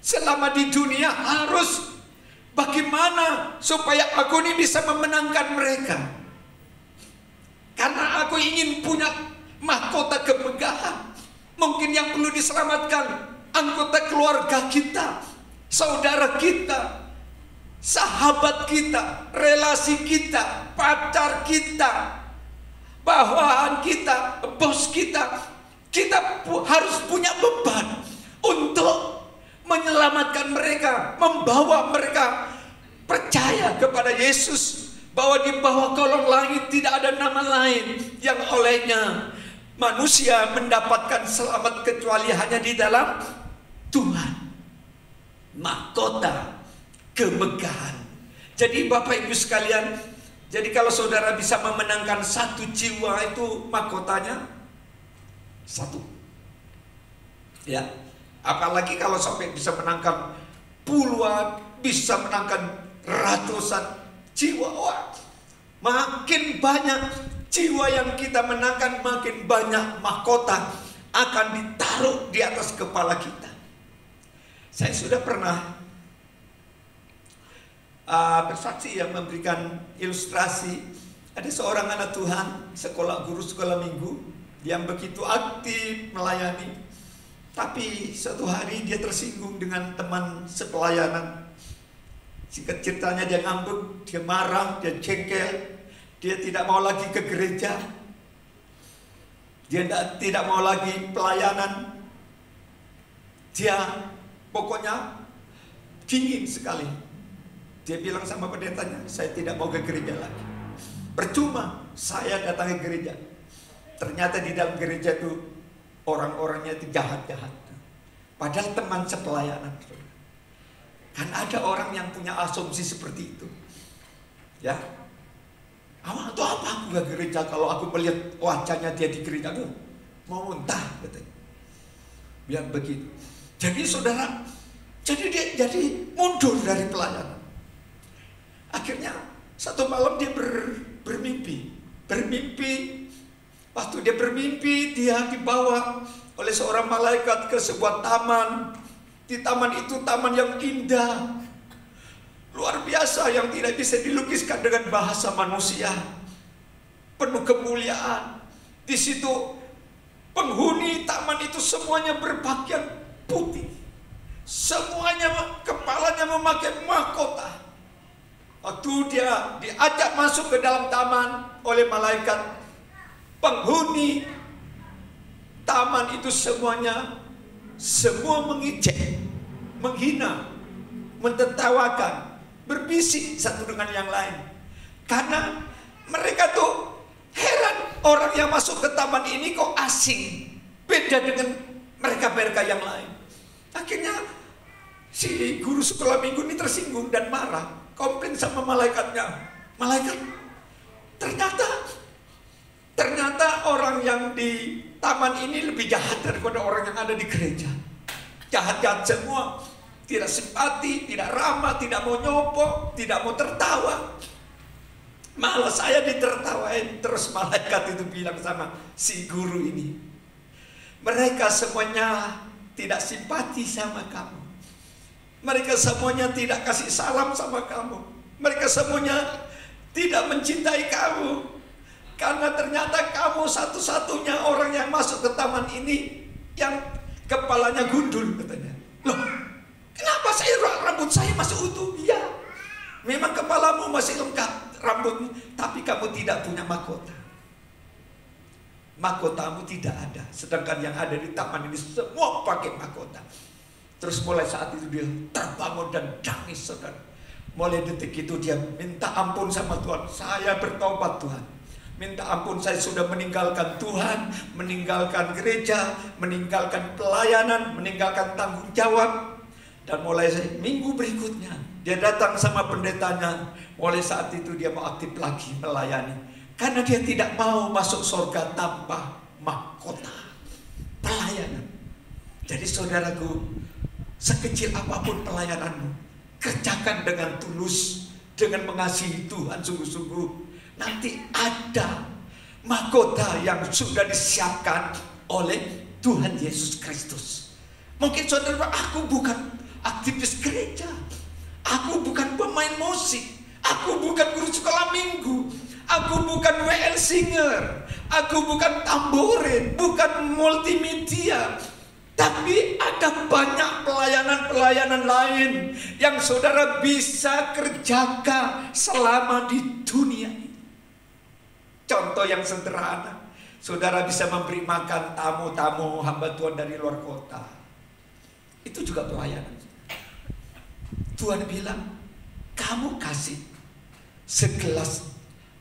selama di dunia harus bagaimana supaya aku ini bisa memenangkan mereka. Karena aku ingin punya mahkota kemegahan. Mungkin yang perlu diselamatkan anggota keluarga kita, saudara kita, sahabat kita, relasi kita, pacar kita, bawahan kita, bos kita. Kita harus punya beban untuk menyelamatkan mereka, membawa mereka percaya kepada Yesus, bahwa di bawah kolong langit tidak ada nama lain yang olehnya manusia mendapatkan selamat kecuali hanya di dalam Tuhan. Mahkota kemegahan. Jadi Bapak Ibu sekalian, jadi kalau saudara bisa memenangkan satu jiwa, itu mahkotanya satu. Ya, apalagi kalau sampai bisa menangkan puluhan, bisa menangkan ratusan jiwa. Wah, makin banyak jiwa yang kita menangkan, makin banyak mahkota akan ditaruh di atas kepala kita. Saya sudah pernah bersaksi yang memberikan ilustrasi. Ada seorang anak Tuhan, guru sekolah minggu, yang begitu aktif melayani. Tapi suatu hari dia tersinggung dengan teman sepelayanan. Singkat ceritanya dia ngambek, dia marah, dia jengkel. Dia tidak mau lagi ke gereja. Dia tidak mau lagi pelayanan. Dia pokoknya dingin sekali. Dia bilang sama pendetanya, saya tidak mau ke gereja lagi. Percuma saya datang ke gereja. Ternyata di dalam gereja itu orang-orangnya itu jahat-jahat. Padahal teman sepelayanan. Kan ada orang yang punya asumsi seperti itu. Ya. Itu apa aku ke gereja kalau aku melihat wajahnya dia di gereja, aduh, mau muntah katanya. Biar begitu. Jadi saudara, jadi mundur dari pelayanan. Akhirnya satu malam dia bermimpi. Waktu dia bermimpi, dia dibawa oleh seorang malaikat ke sebuah taman. Di taman itu taman yang indah, luar biasa, yang tidak bisa dilukiskan dengan bahasa manusia. Penuh kemuliaan. Di situ penghuni taman itu semuanya berpakaian putih. Semuanya kepalanya memakai mahkota. Waktu dia diajak masuk ke dalam taman oleh malaikat, penghuni taman itu semua mengejek, menghina, mentertawakan, berbisik satu dengan yang lain. Karena mereka tuh heran, orang yang masuk ke taman ini kok asing, beda dengan mereka-mereka yang lain. Akhirnya si guru sekolah minggu ini tersinggung dan marah, komplain sama malaikatnya. Malaikat, ternyata orang yang di taman ini lebih jahat daripada orang yang ada di gereja. Jahat-jahat semua, tidak simpati, tidak ramah, tidak mau nyopok, tidak mau tertawa. Malah saya ditertawain. Terus malaikat itu bilang sama si guru ini, mereka semuanya tidak simpati sama kamu. Mereka semuanya tidak kasih salam sama kamu. Mereka semuanya tidak mencintai kamu. Karena ternyata kamu satu-satunya orang yang masuk ke taman ini yang kepalanya gundul katanya. Loh, kenapa rambut saya masih utuh? Iya, memang kepalamu masih lengkap rambutmu, tapi kamu tidak punya mahkota. Mahkotamu tidak ada. Sedangkan yang ada di taman ini semua pakai mahkota. Terus mulai saat itu dia terbangun dan nangis, saudara. Mulai detik itu dia minta ampun sama Tuhan. Saya bertobat Tuhan. Minta ampun, saya sudah meninggalkan Tuhan, meninggalkan gereja, meninggalkan pelayanan, meninggalkan tanggung jawab. Dan mulai minggu berikutnya dia datang sama pendetanya. Mulai saat itu dia mau aktif lagi melayani. Karena dia tidak mau masuk surga tanpa mahkota pelayanan. Jadi saudaraku, sekecil apapun pelayananmu, kerjakan dengan tulus, dengan mengasihi Tuhan sungguh-sungguh. Nanti ada mahkota yang sudah disiapkan oleh Tuhan Yesus Kristus. Mungkin saudara, aku bukan aktivis gereja, aku bukan pemain musik, aku bukan guru sekolah minggu, aku bukan WL singer, aku bukan tamborin, bukan multimedia. Tapi ada banyak pelayanan-pelayanan lain yang saudara bisa kerjakan selama di dunia ini. Contoh yang sederhana, saudara bisa memberi makan tamu-tamu hamba Tuhan dari luar kota. Itu juga pelayanan. Tuhan bilang, kamu kasih segelas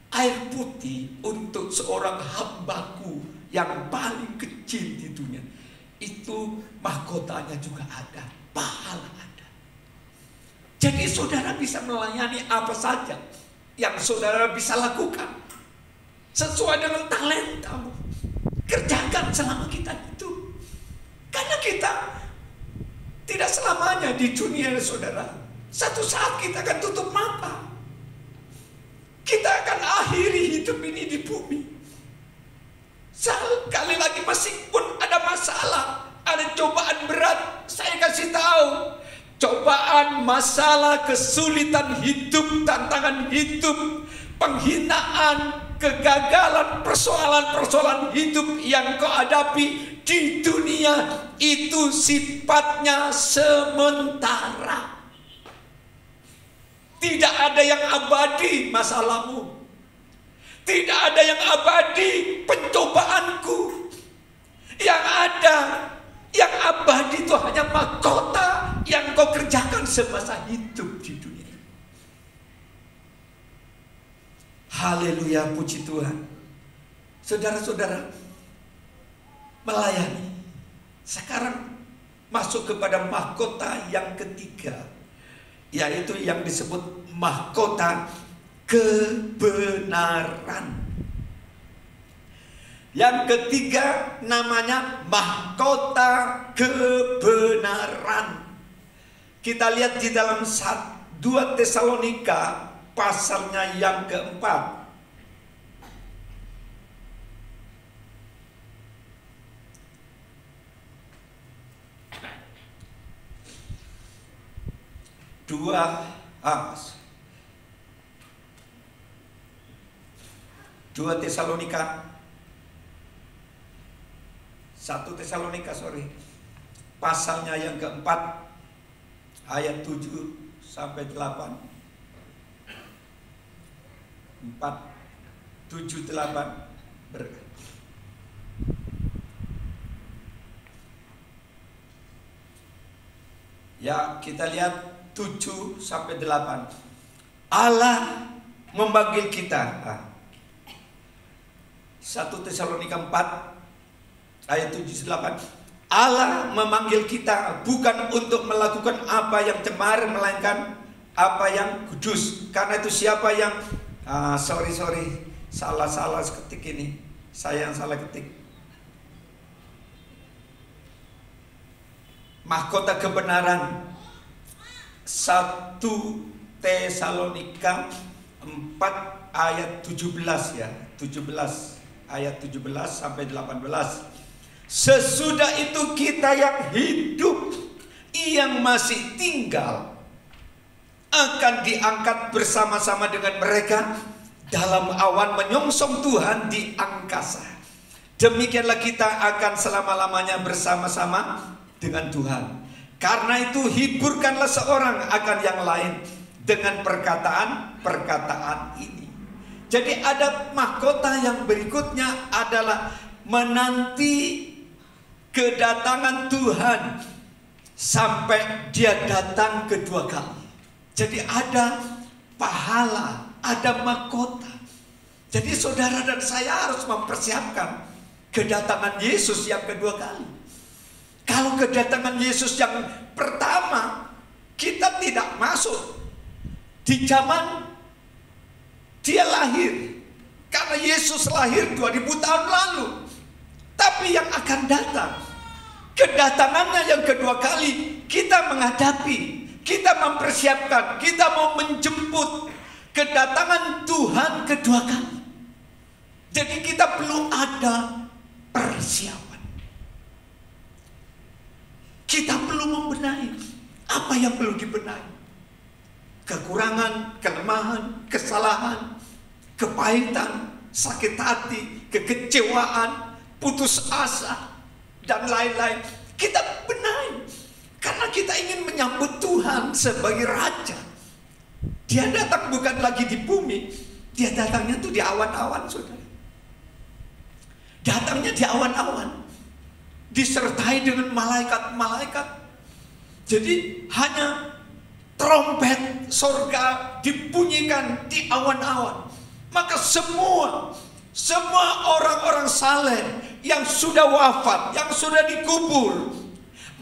air putih untuk seorang hambaku yang paling kecil di dunia. Itu mahkotanya juga ada, pahala ada. Jadi saudara bisa melayani apa saja yang saudara bisa lakukan sesuai dengan talentamu. Kerjakan selama kita itu. Karena kita tidak selamanya di dunia, saudara. Satu saat kita akan tutup mata. Kita akan akhiri hidup ini di bumi. Sekali lagi, meskipun ada masalah, ada cobaan berat, saya kasih tahu, cobaan penderitaan, masalah, kesulitan hidup, tantangan hidup, penghinaan, kegagalan, persoalan-persoalan hidup yang kau hadapi di dunia itu sifatnya sementara. Tidak ada yang abadi masalahmu. Tidak ada yang abadi pencobaanku. Yang ada, yang abadi itu hanya mahkota yang kau kerjakan semasa hidup di dunia. Haleluya, puji Tuhan. Saudara-saudara, melayani. Sekarang masuk kepada mahkota yang ketiga, yaitu yang disebut mahkota kebenaran. Yang ketiga namanya mahkota kebenaran. Kita lihat di dalam 2 Tesalonika pasalnya yang keempat. Dua Tesalonika 1 Tesalonika pasalnya yang keempat ayat 7 sampai 8. 4, 7, 8 Ya, kita lihat 7 sampai 8. Allah memanggil kita. 1 Tesalonika 4 ayat 7-8. Allah memanggil kita bukan untuk melakukan apa yang cemar, melainkan apa yang kudus. Karena itu siapa yang salah ketik ini. Saya yang salah ketik. Mahkota kebenaran 1 Tesalonika 4 ayat 17 ya. 17 ayat 17 sampai 18. Sesudah itu kita yang hidup, yang masih tinggal, akan diangkat bersama-sama dengan mereka dalam awan menyongsong Tuhan di angkasa. Demikianlah kita akan selama-lamanya bersama-sama dengan Tuhan. Karena itu hiburkanlah seorang akan yang lain dengan perkataan-perkataan ini. Jadi ada mahkota yang berikutnya adalah menanti kedatangan Tuhan sampai dia datang kedua kali. Jadi ada pahala, ada mahkota. Jadi saudara dan saya harus mempersiapkan kedatangan Yesus yang kedua kali. Kalau kedatangan Yesus yang pertama kita tidak masuk di zaman dia lahir, karena Yesus lahir 2000 tahun lalu. Tapi yang akan datang, kedatangannya yang kedua kali, kita menghadapi, kita mempersiapkan, kita mau menjemput kedatangan Tuhan kedua kali. Jadi kita perlu ada persiapan. Kita perlu membenahi apa yang perlu dibenahi. Kekurangan, kelemahan, kesalahan, kepahitan, sakit hati, kekecewaan, putus asa, dan lain-lain. Kita benahi. Karena kita ingin menyambut Tuhan sebagai Raja. Dia datang bukan lagi di bumi. Dia datangnya tuh di awan-awan, saudara. Datangnya di awan-awan. Disertai dengan malaikat-malaikat. Jadi hanya trompet sorga dibunyikan di awan-awan. Maka semua orang-orang saleh yang sudah wafat, yang sudah dikubur,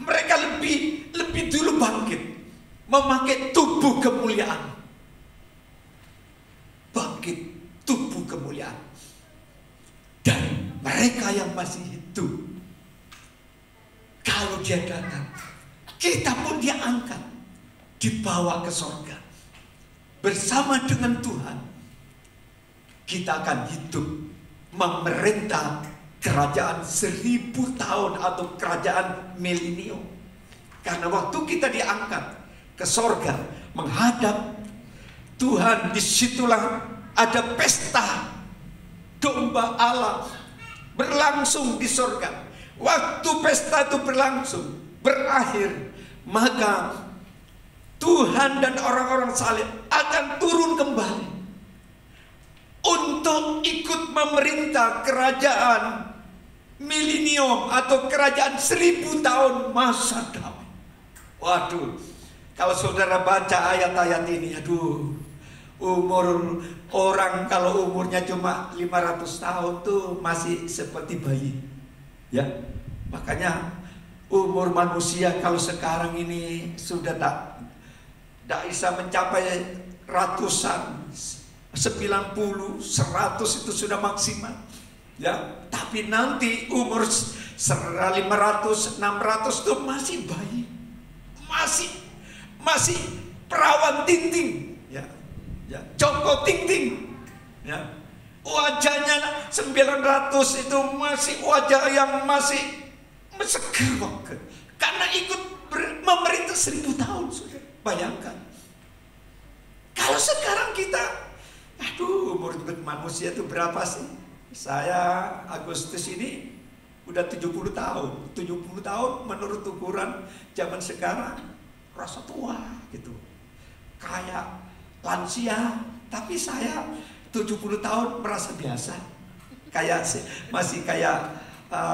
mereka lebih dulu bangkit, memakai tubuh kemuliaan. Bangkit tubuh kemuliaan. Dan mereka yang masih hidup, kalau dia datang, kita pun dia angkat, dibawa ke sorga bersama dengan Tuhan. Kita akan hidup memerintah kerajaan 1000 tahun atau kerajaan milenium. Karena waktu kita diangkat, ke sorga, menghadap Tuhan. Disitulah ada pesta domba Allah berlangsung di sorga. Waktu pesta itu berlangsung, berakhir, maka Tuhan dan orang-orang saleh akan turun kembali untuk ikut memerintah kerajaan milenium atau kerajaan 1000 tahun masa damai. Waduh, kalau saudara baca ayat-ayat ini, aduh, umur orang kalau umurnya cuma 500 tahun tuh masih seperti bayi. Ya, makanya umur manusia kalau sekarang ini sudah tak bisa mencapai ratusan, 90, 100 itu sudah maksimal. Ya, tapi nanti umur 500, 600 itu masih bayi, masih perawan ting-ting, ya, Joko ting-ting, ya. Wajahnya 900 itu masih wajah yang masih seger banget, karena ikut memerintah 1000 tahun, sudah bayangkan. Kalau sekarang kita, aduh, umur manusia itu berapa sih? Saya Agustus ini udah 70 tahun. 70 tahun menurut ukuran zaman sekarang rasa tua gitu, kayak lansia. Tapi saya 70 tahun merasa biasa, kayak masih kayak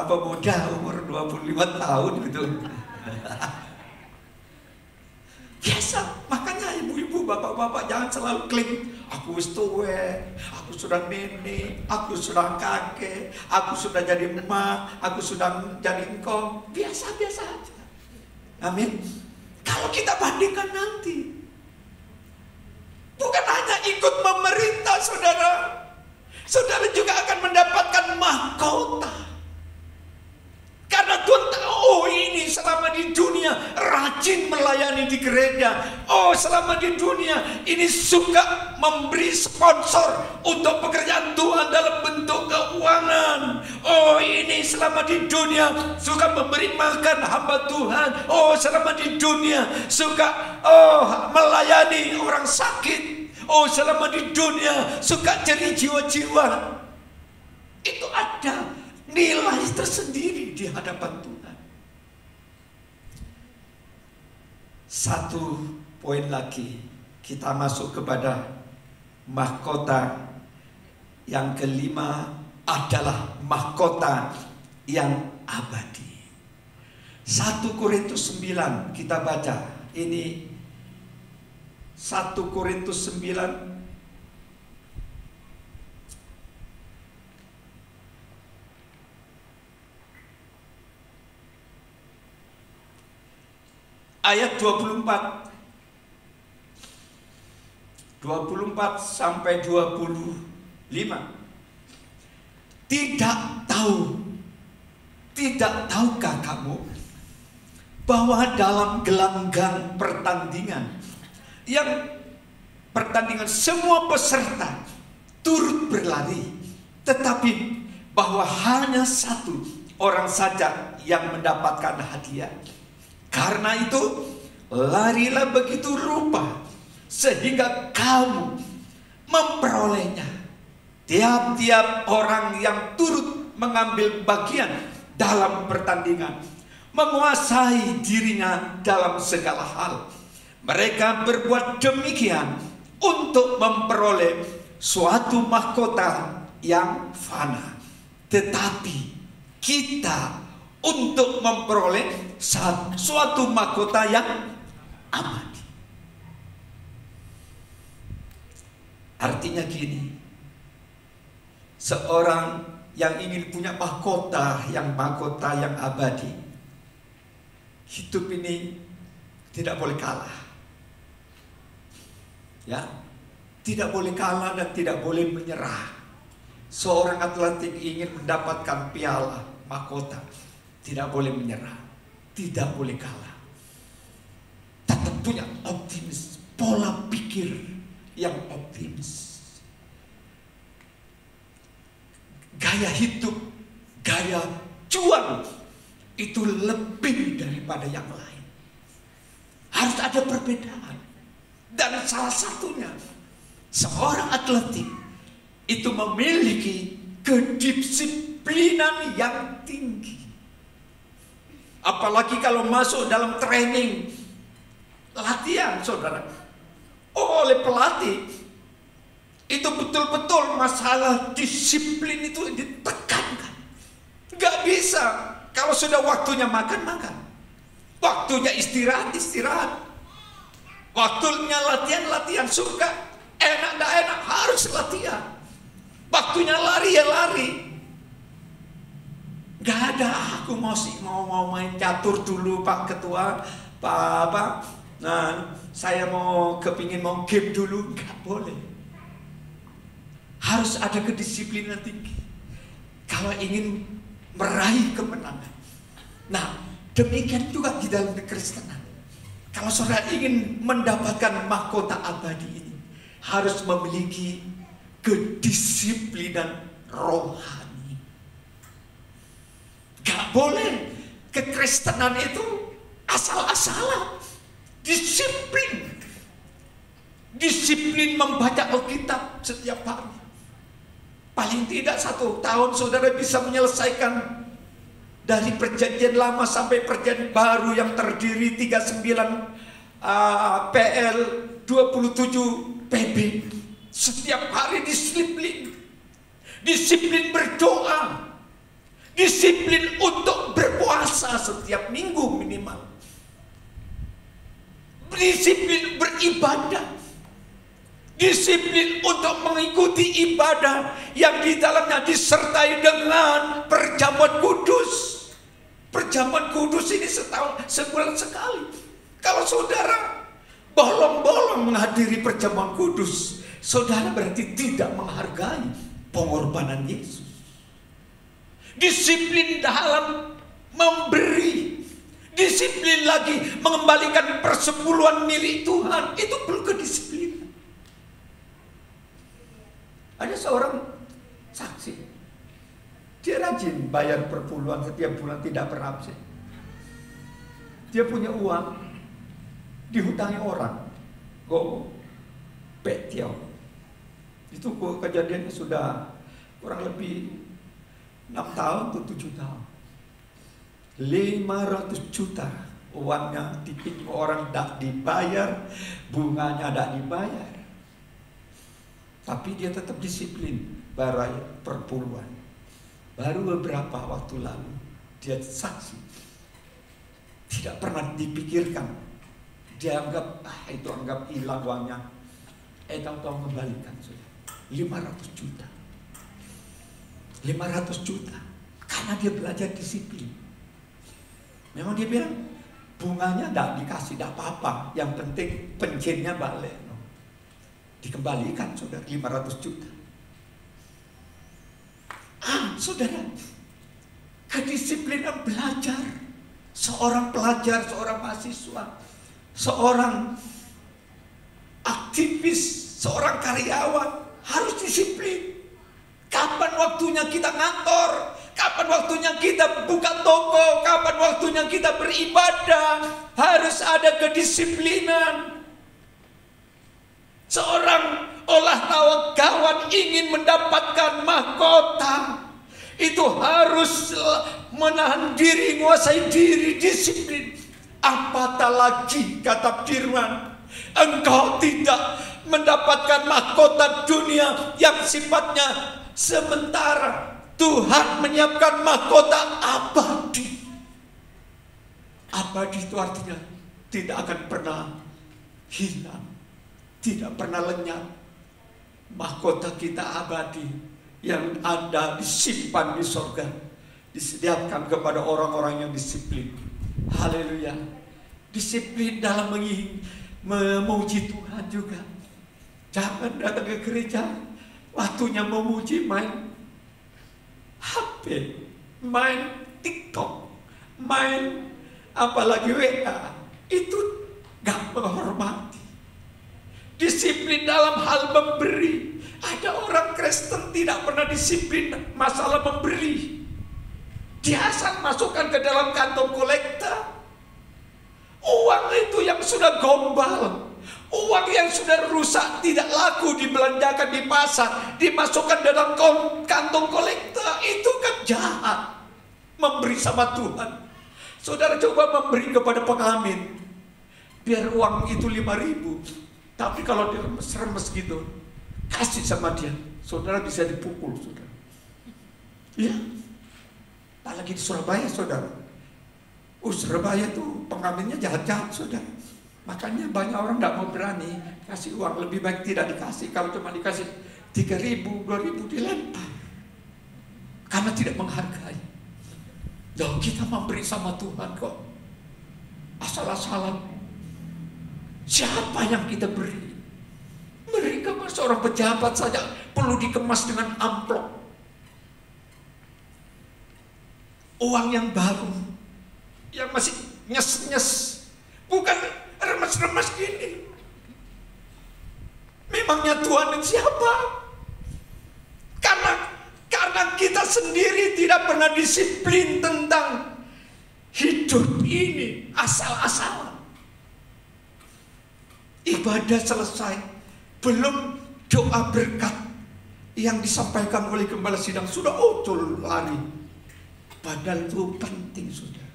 pemuda umur 25 tahun gitu. Biasa. Makanya ibu-ibu, bapak-bapak jangan selalu klaim, aku wis tuwe, aku sudah nenek, aku sudah kakek, aku sudah jadi emak, aku sudah jadi engkong. Biasa-biasa aja. Amin. Kalau kita bandingkan nanti, bukan hanya ikut memerintah, saudara, saudara juga akan mendapatkan mahkota. Karena Tuhan tahu, oh ini selama di dunia rajin melayani di gereja. Oh selama di dunia ini suka memberi sponsor untuk pekerjaan Tuhan dalam bentuk keuangan. Oh ini selama di dunia suka memberi makan hamba Tuhan. Oh selama di dunia suka melayani orang sakit. Oh selama di dunia suka cari jiwa-jiwa. Itu ada nilai tersendiri di hadapan Tuhan. Satu poin lagi, kita masuk kepada mahkota yang kelima, adalah mahkota yang abadi. 1 Korintus 9 kita baca. Ini 1 Korintus 9 ayat 24 sampai 25. Tidak tahukah kamu bahwa dalam gelanggang pertandingan semua peserta turut berlari, tetapi bahwa hanya satu orang saja yang mendapatkan hadiah. Karena itu, larilah begitu rupa sehingga kamu memperolehnya. Tiap-tiap orang yang turut mengambil bagian dalam pertandingan menguasai dirinya dalam segala hal. Mereka berbuat demikian untuk memperoleh suatu mahkota yang fana. Tetapi kita untuk memperoleh suatu mahkota yang abadi. Artinya gini, seorang yang ingin punya mahkota yang abadi, hidup ini tidak boleh kalah. Ya, tidak boleh kalah dan tidak boleh menyerah. Seorang atletik ingin mendapatkan piala mahkota, tidak boleh menyerah, tidak boleh kalah. Tetap punya optimis, pola pikir yang optimis. Gaya hidup, gaya juang itu lebih daripada yang lain. Harus ada perbedaan. Dan salah satunya, seorang atletik itu memiliki kedisiplinan yang tinggi. Apalagi kalau masuk dalam training, latihan, saudara, oleh pelatih, itu betul-betul masalah disiplin itu ditekankan. Gak bisa kalau sudah waktunya makan, makan. Waktunya istirahat, istirahat. Waktunya latihan, latihan. Suka enak, gak enak, harus latihan. Waktunya lari, ya lari. Gak ada, aku mau main catur dulu Pak Ketua, Pak. Nah, saya kepingin mau game dulu. Gak boleh. Harus ada kedisiplinan tinggi kalau ingin meraih kemenangan. Nah, demikian juga di dalam kekristenan. Kalau saudara ingin mendapatkan mahkota abadi ini, harus memiliki kedisiplinan rohani. Gak boleh kekristenan itu asal-asalan. Disiplin. Disiplin membaca Alkitab setiap hari. Paling tidak 1 tahun saudara bisa menyelesaikan dari perjanjian lama sampai perjanjian baru yang terdiri 39 PL 27 PB. Setiap hari disiplin. Disiplin berdoa. Disiplin untuk berpuasa setiap minggu minimal. Disiplin beribadah. Disiplin untuk mengikuti ibadah yang di dalamnya disertai dengan perjamuan kudus. Perjamuan kudus ini sebulan sekali. Kalau saudara bolong-bolong menghadiri perjamuan kudus, saudara berarti tidak menghargai pengorbanan Yesus. Disiplin dalam memberi. Disiplin lagi mengembalikan persepuluhan milik Tuhan. Itu perlu kedisiplinan. Ada seorang saksi, dia rajin bayar perpuluhan setiap bulan, tidak berabsen. Dia punya uang, dihutangi orang. Petiau. Itu kejadiannya sudah kurang lebih 6 tahun atau 7 tahun. 500 juta uangnya dipinjam orang, tidak dibayar, bunganya tidak dibayar. Tapi dia tetap disiplin bayar perpuluhan. Baru beberapa waktu lalu dia saksi, tidak pernah dipikirkan. Dia anggap itu anggap hilang uangnya. Tahu-tahu kembalikan sudah 500 juta. 500 juta karena dia belajar disiplin. Memang dia bilang bunganya tidak dikasih, tidak apa-apa. Yang penting pensiunnya balik. Dikembalikan saudara 500 juta. Saudara, kedisiplinan belajar. Seorang pelajar, seorang mahasiswa, seorang aktivis, seorang karyawan harus disiplin. Kapan waktunya kita ngantor? Kapan waktunya kita buka toko? Kapan waktunya kita beribadah? Harus ada kedisiplinan. Seorang olahragawan ingin mendapatkan mahkota, itu harus menahan diri, menguasai diri, disiplin. Apatah lagi kata firman, engkau tidak mendapatkan mahkota dunia yang sifatnya sementara. Tuhan menyiapkan mahkota abadi. Abadi itu artinya tidak akan pernah hilang, tidak pernah lenyap. Mahkota kita abadi yang ada disimpan di sorga, disediakan kepada orang-orang yang disiplin. Haleluya. Disiplin dalam memuji Tuhan juga. Jangan datang ke gereja waktunya memuji main HP, main TikTok, main apalagi WA. Itu gak menghormati. Disiplin dalam hal memberi. Ada orang Kristen tidak pernah disiplin masalah memberi. Dia asal masukkan ke dalam kantong kolekta. Uang itu yang sudah gombal, uang yang sudah rusak, tidak laku, dibelanjakan di pasar, dimasukkan dalam kantong kolektor, itu kan jahat. Memberi sama Tuhan. Saudara coba memberi kepada pengamen, biar uang itu 5.000, tapi kalau diremes-remes gitu, kasih sama dia, saudara bisa dipukul, saudara. Iya. Tak lagi di Surabaya, saudara. Surabaya tuh pengamennya jahat-jahat, saudara. Makanya banyak orang tidak mau berani kasih uang. Lebih baik tidak dikasih. Kalau cuma dikasih 3.000, 2.000 dilempar, karena tidak menghargai. Loh, kita memberi sama Tuhan kok asal-asalan. Siapa yang kita beri? Mereka seorang pejabat saja perlu dikemas dengan amplop. Uang yang baru, yang masih nyes-nyes, bukan remes-remes gini. Memangnya Tuhan ini siapa? Karena kita sendiri tidak pernah disiplin tentang hidup ini, asal-asalan. Ibadah selesai, belum doa berkat yang disampaikan oleh gembala sidang sudah ucul lari. Padahal itu penting, saudara.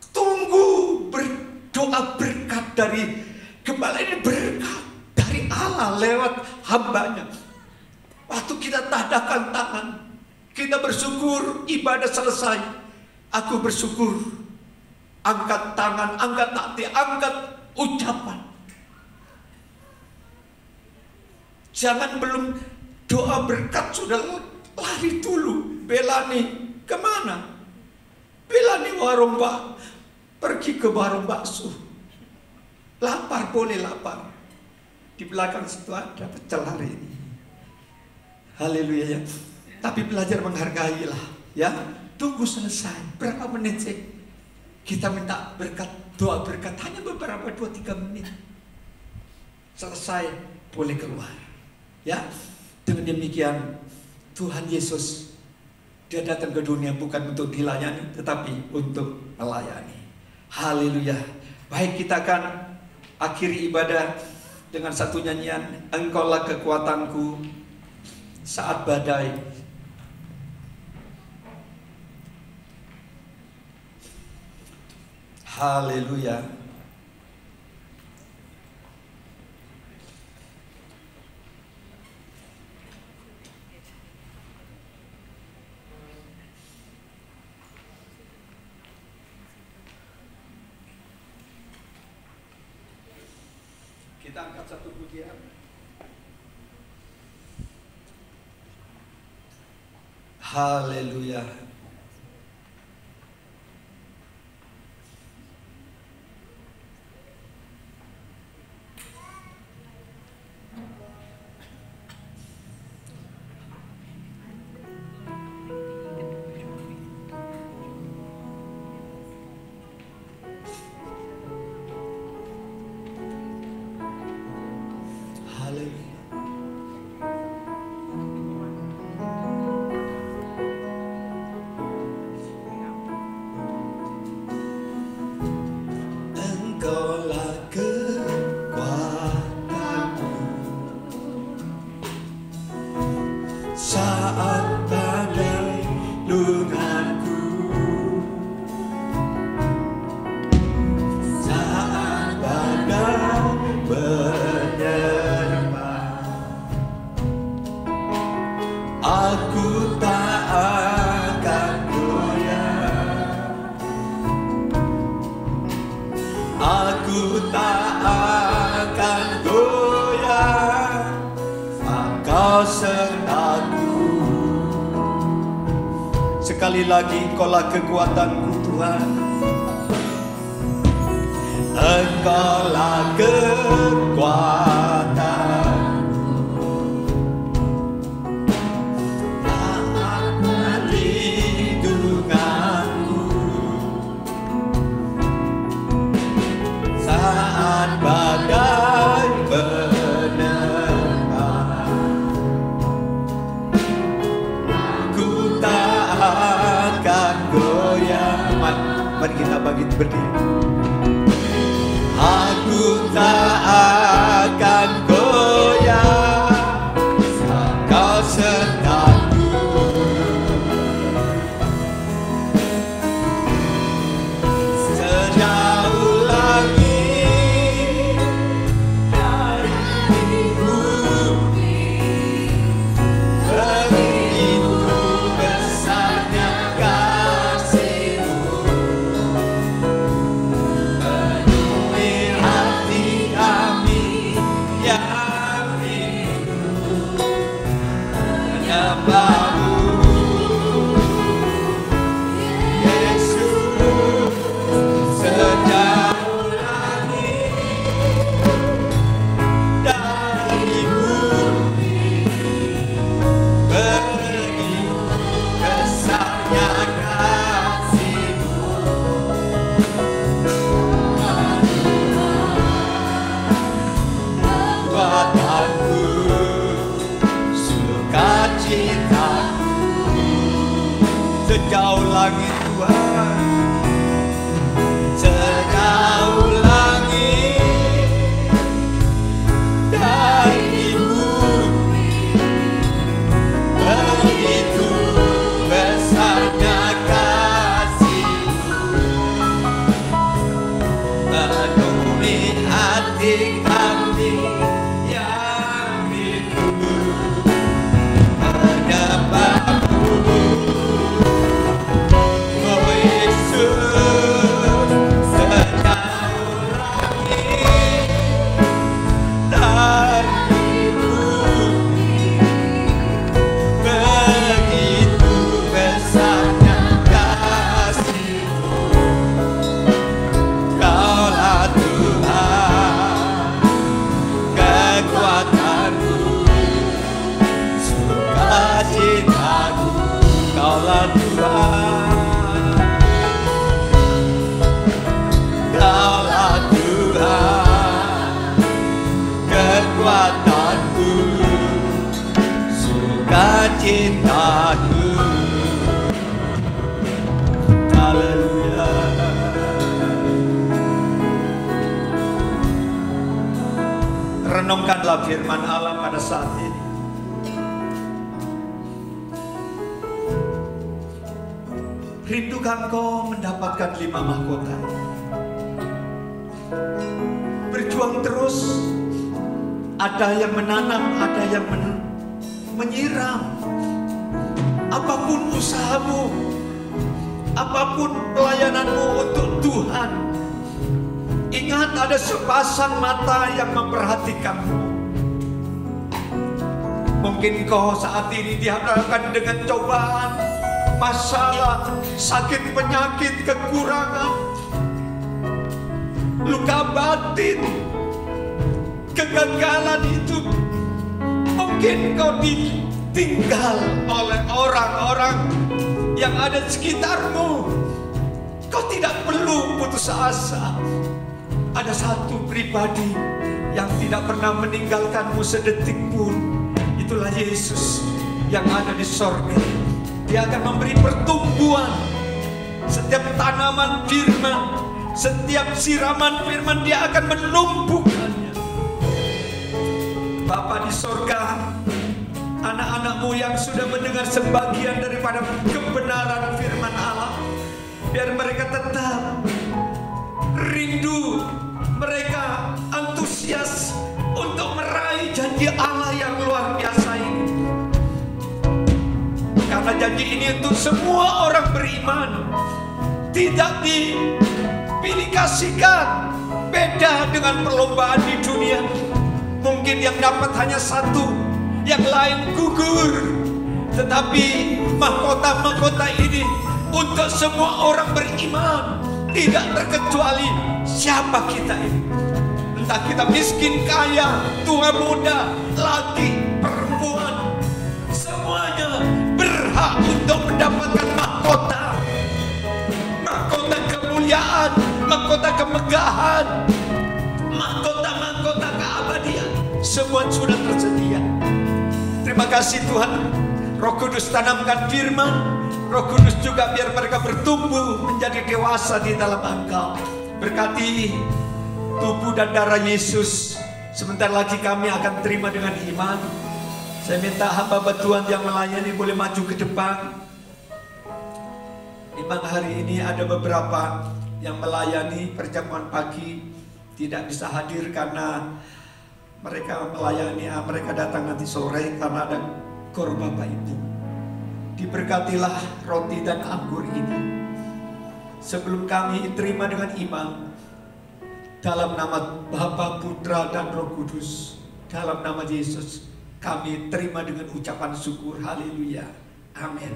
Tunggu berdoa berkat dari gembala ini, berkat dari Allah lewat hambanya. Waktu kita tadahkan tangan, kita bersyukur, ibadah selesai. Aku bersyukur, angkat tangan, angkat hati, angkat ucapan. Jangan belum doa berkat sudah lari dulu. Belani kemana? Belani warung pergi ke warung bakso. Lapar boleh lapar. Di belakang situ ada pecel hari ini. Haleluya ya. Tapi belajar menghargailah ya. Tunggu selesai. Berapa menit sih? Kita minta berkat, doa berkat hanya beberapa 2-3 menit. Selesai, boleh keluar. Ya. Dengan demikian Tuhan Yesus, dia datang ke dunia bukan untuk dilayani, tetapi untuk melayani. Haleluya. Baik, kita akan akhiri ibadah dengan satu nyanyian, Engkaulah kekuatanku saat badai. Haleluya. Kita angkat satu pujian. Haleluya. Sekali lagi, Engkaulah kekuatanku Tuhan. Engkaulah kekuatanku, perlindunganku saat badai menerpa. Aku tak akan goyah. Mari kita bangkit berdiri. langit Tuhan, sejauh langit dari bumi, begitu besarnya kasih-Mu, penuhi hati kami yang rindu mendapat-Mu. Oh Yesus, sejauh langit dari bumi, begitu besarnya kasih-Mu. Kaulah Tuhan, kekuatanku, sukacitaku. Kaulah Tuhan, Kaulah Tuhan, kekuatanku, sukacitaku. Haleluya. Renungkanlah firman Allah pada saat ini. Rindukah engkau mendapatkan 5 mahkota? Berjuang terus. Ada yang menanam, ada yang menyiram. Apapun usahamu, apapun pelayananmu untuk Tuhan, ingat ada sepasang mata yang memperhatikanmu. Mungkin kau saat ini dihadapkan dengan cobaan, masalah, sakit, penyakit, kekurangan, luka batin, kegagalan itu. Mungkin kau ditinggal oleh orang-orang yang ada di sekitarmu. Kau tidak perlu putus asa. Ada satu pribadi yang tidak pernah meninggalkanmu sedetik pun. Itulah Yesus yang ada di sorga. Dia akan memberi pertumbuhan. Setiap tanaman firman, setiap siraman firman, Dia akan menumbuhkannya. Bapa di sorga, anak-anak-Mu yang sudah mendengar sebagian daripada kebenaran firman Allah, biar mereka tetap rindu, mereka antusias untuk meraih janji Allah yang luar biasa ini. Karena janji ini untuk semua orang beriman, tidak dipilih-kasihkan. Beda dengan perlombaan di dunia. Mungkin yang dapat hanya satu, yang lain gugur. Tetapi mahkota-mahkota ini untuk semua orang beriman, tidak terkecuali siapa kita ini. Entah kita miskin, kaya, tua, muda, laki, perempuan, semuanya berhak untuk mendapatkan mahkota. Mahkota kemuliaan, mahkota kemegahan, mahkota-mahkota keabadian. Semua sudah tersedia. Terima kasih Tuhan. Roh Kudus tanamkan firman. Roh Kudus juga biar mereka bertumbuh menjadi dewasa di dalam Engkau. Berkati tubuh dan darah Yesus. Sebentar lagi kami akan terima dengan iman. Saya minta hamba Tuhan yang melayani boleh maju ke depan. Memang hari ini ada beberapa yang melayani perjamuan pagi tidak bisa hadir karena mereka melayani, mereka datang nanti sore karena ada gor Bapak Ibu. Diberkatilah roti dan anggur ini. Sebelum kami terima dengan iman, dalam nama Bapa, Putra, dan Roh Kudus, dalam nama Yesus, kami terima dengan ucapan syukur. Haleluya. Amin.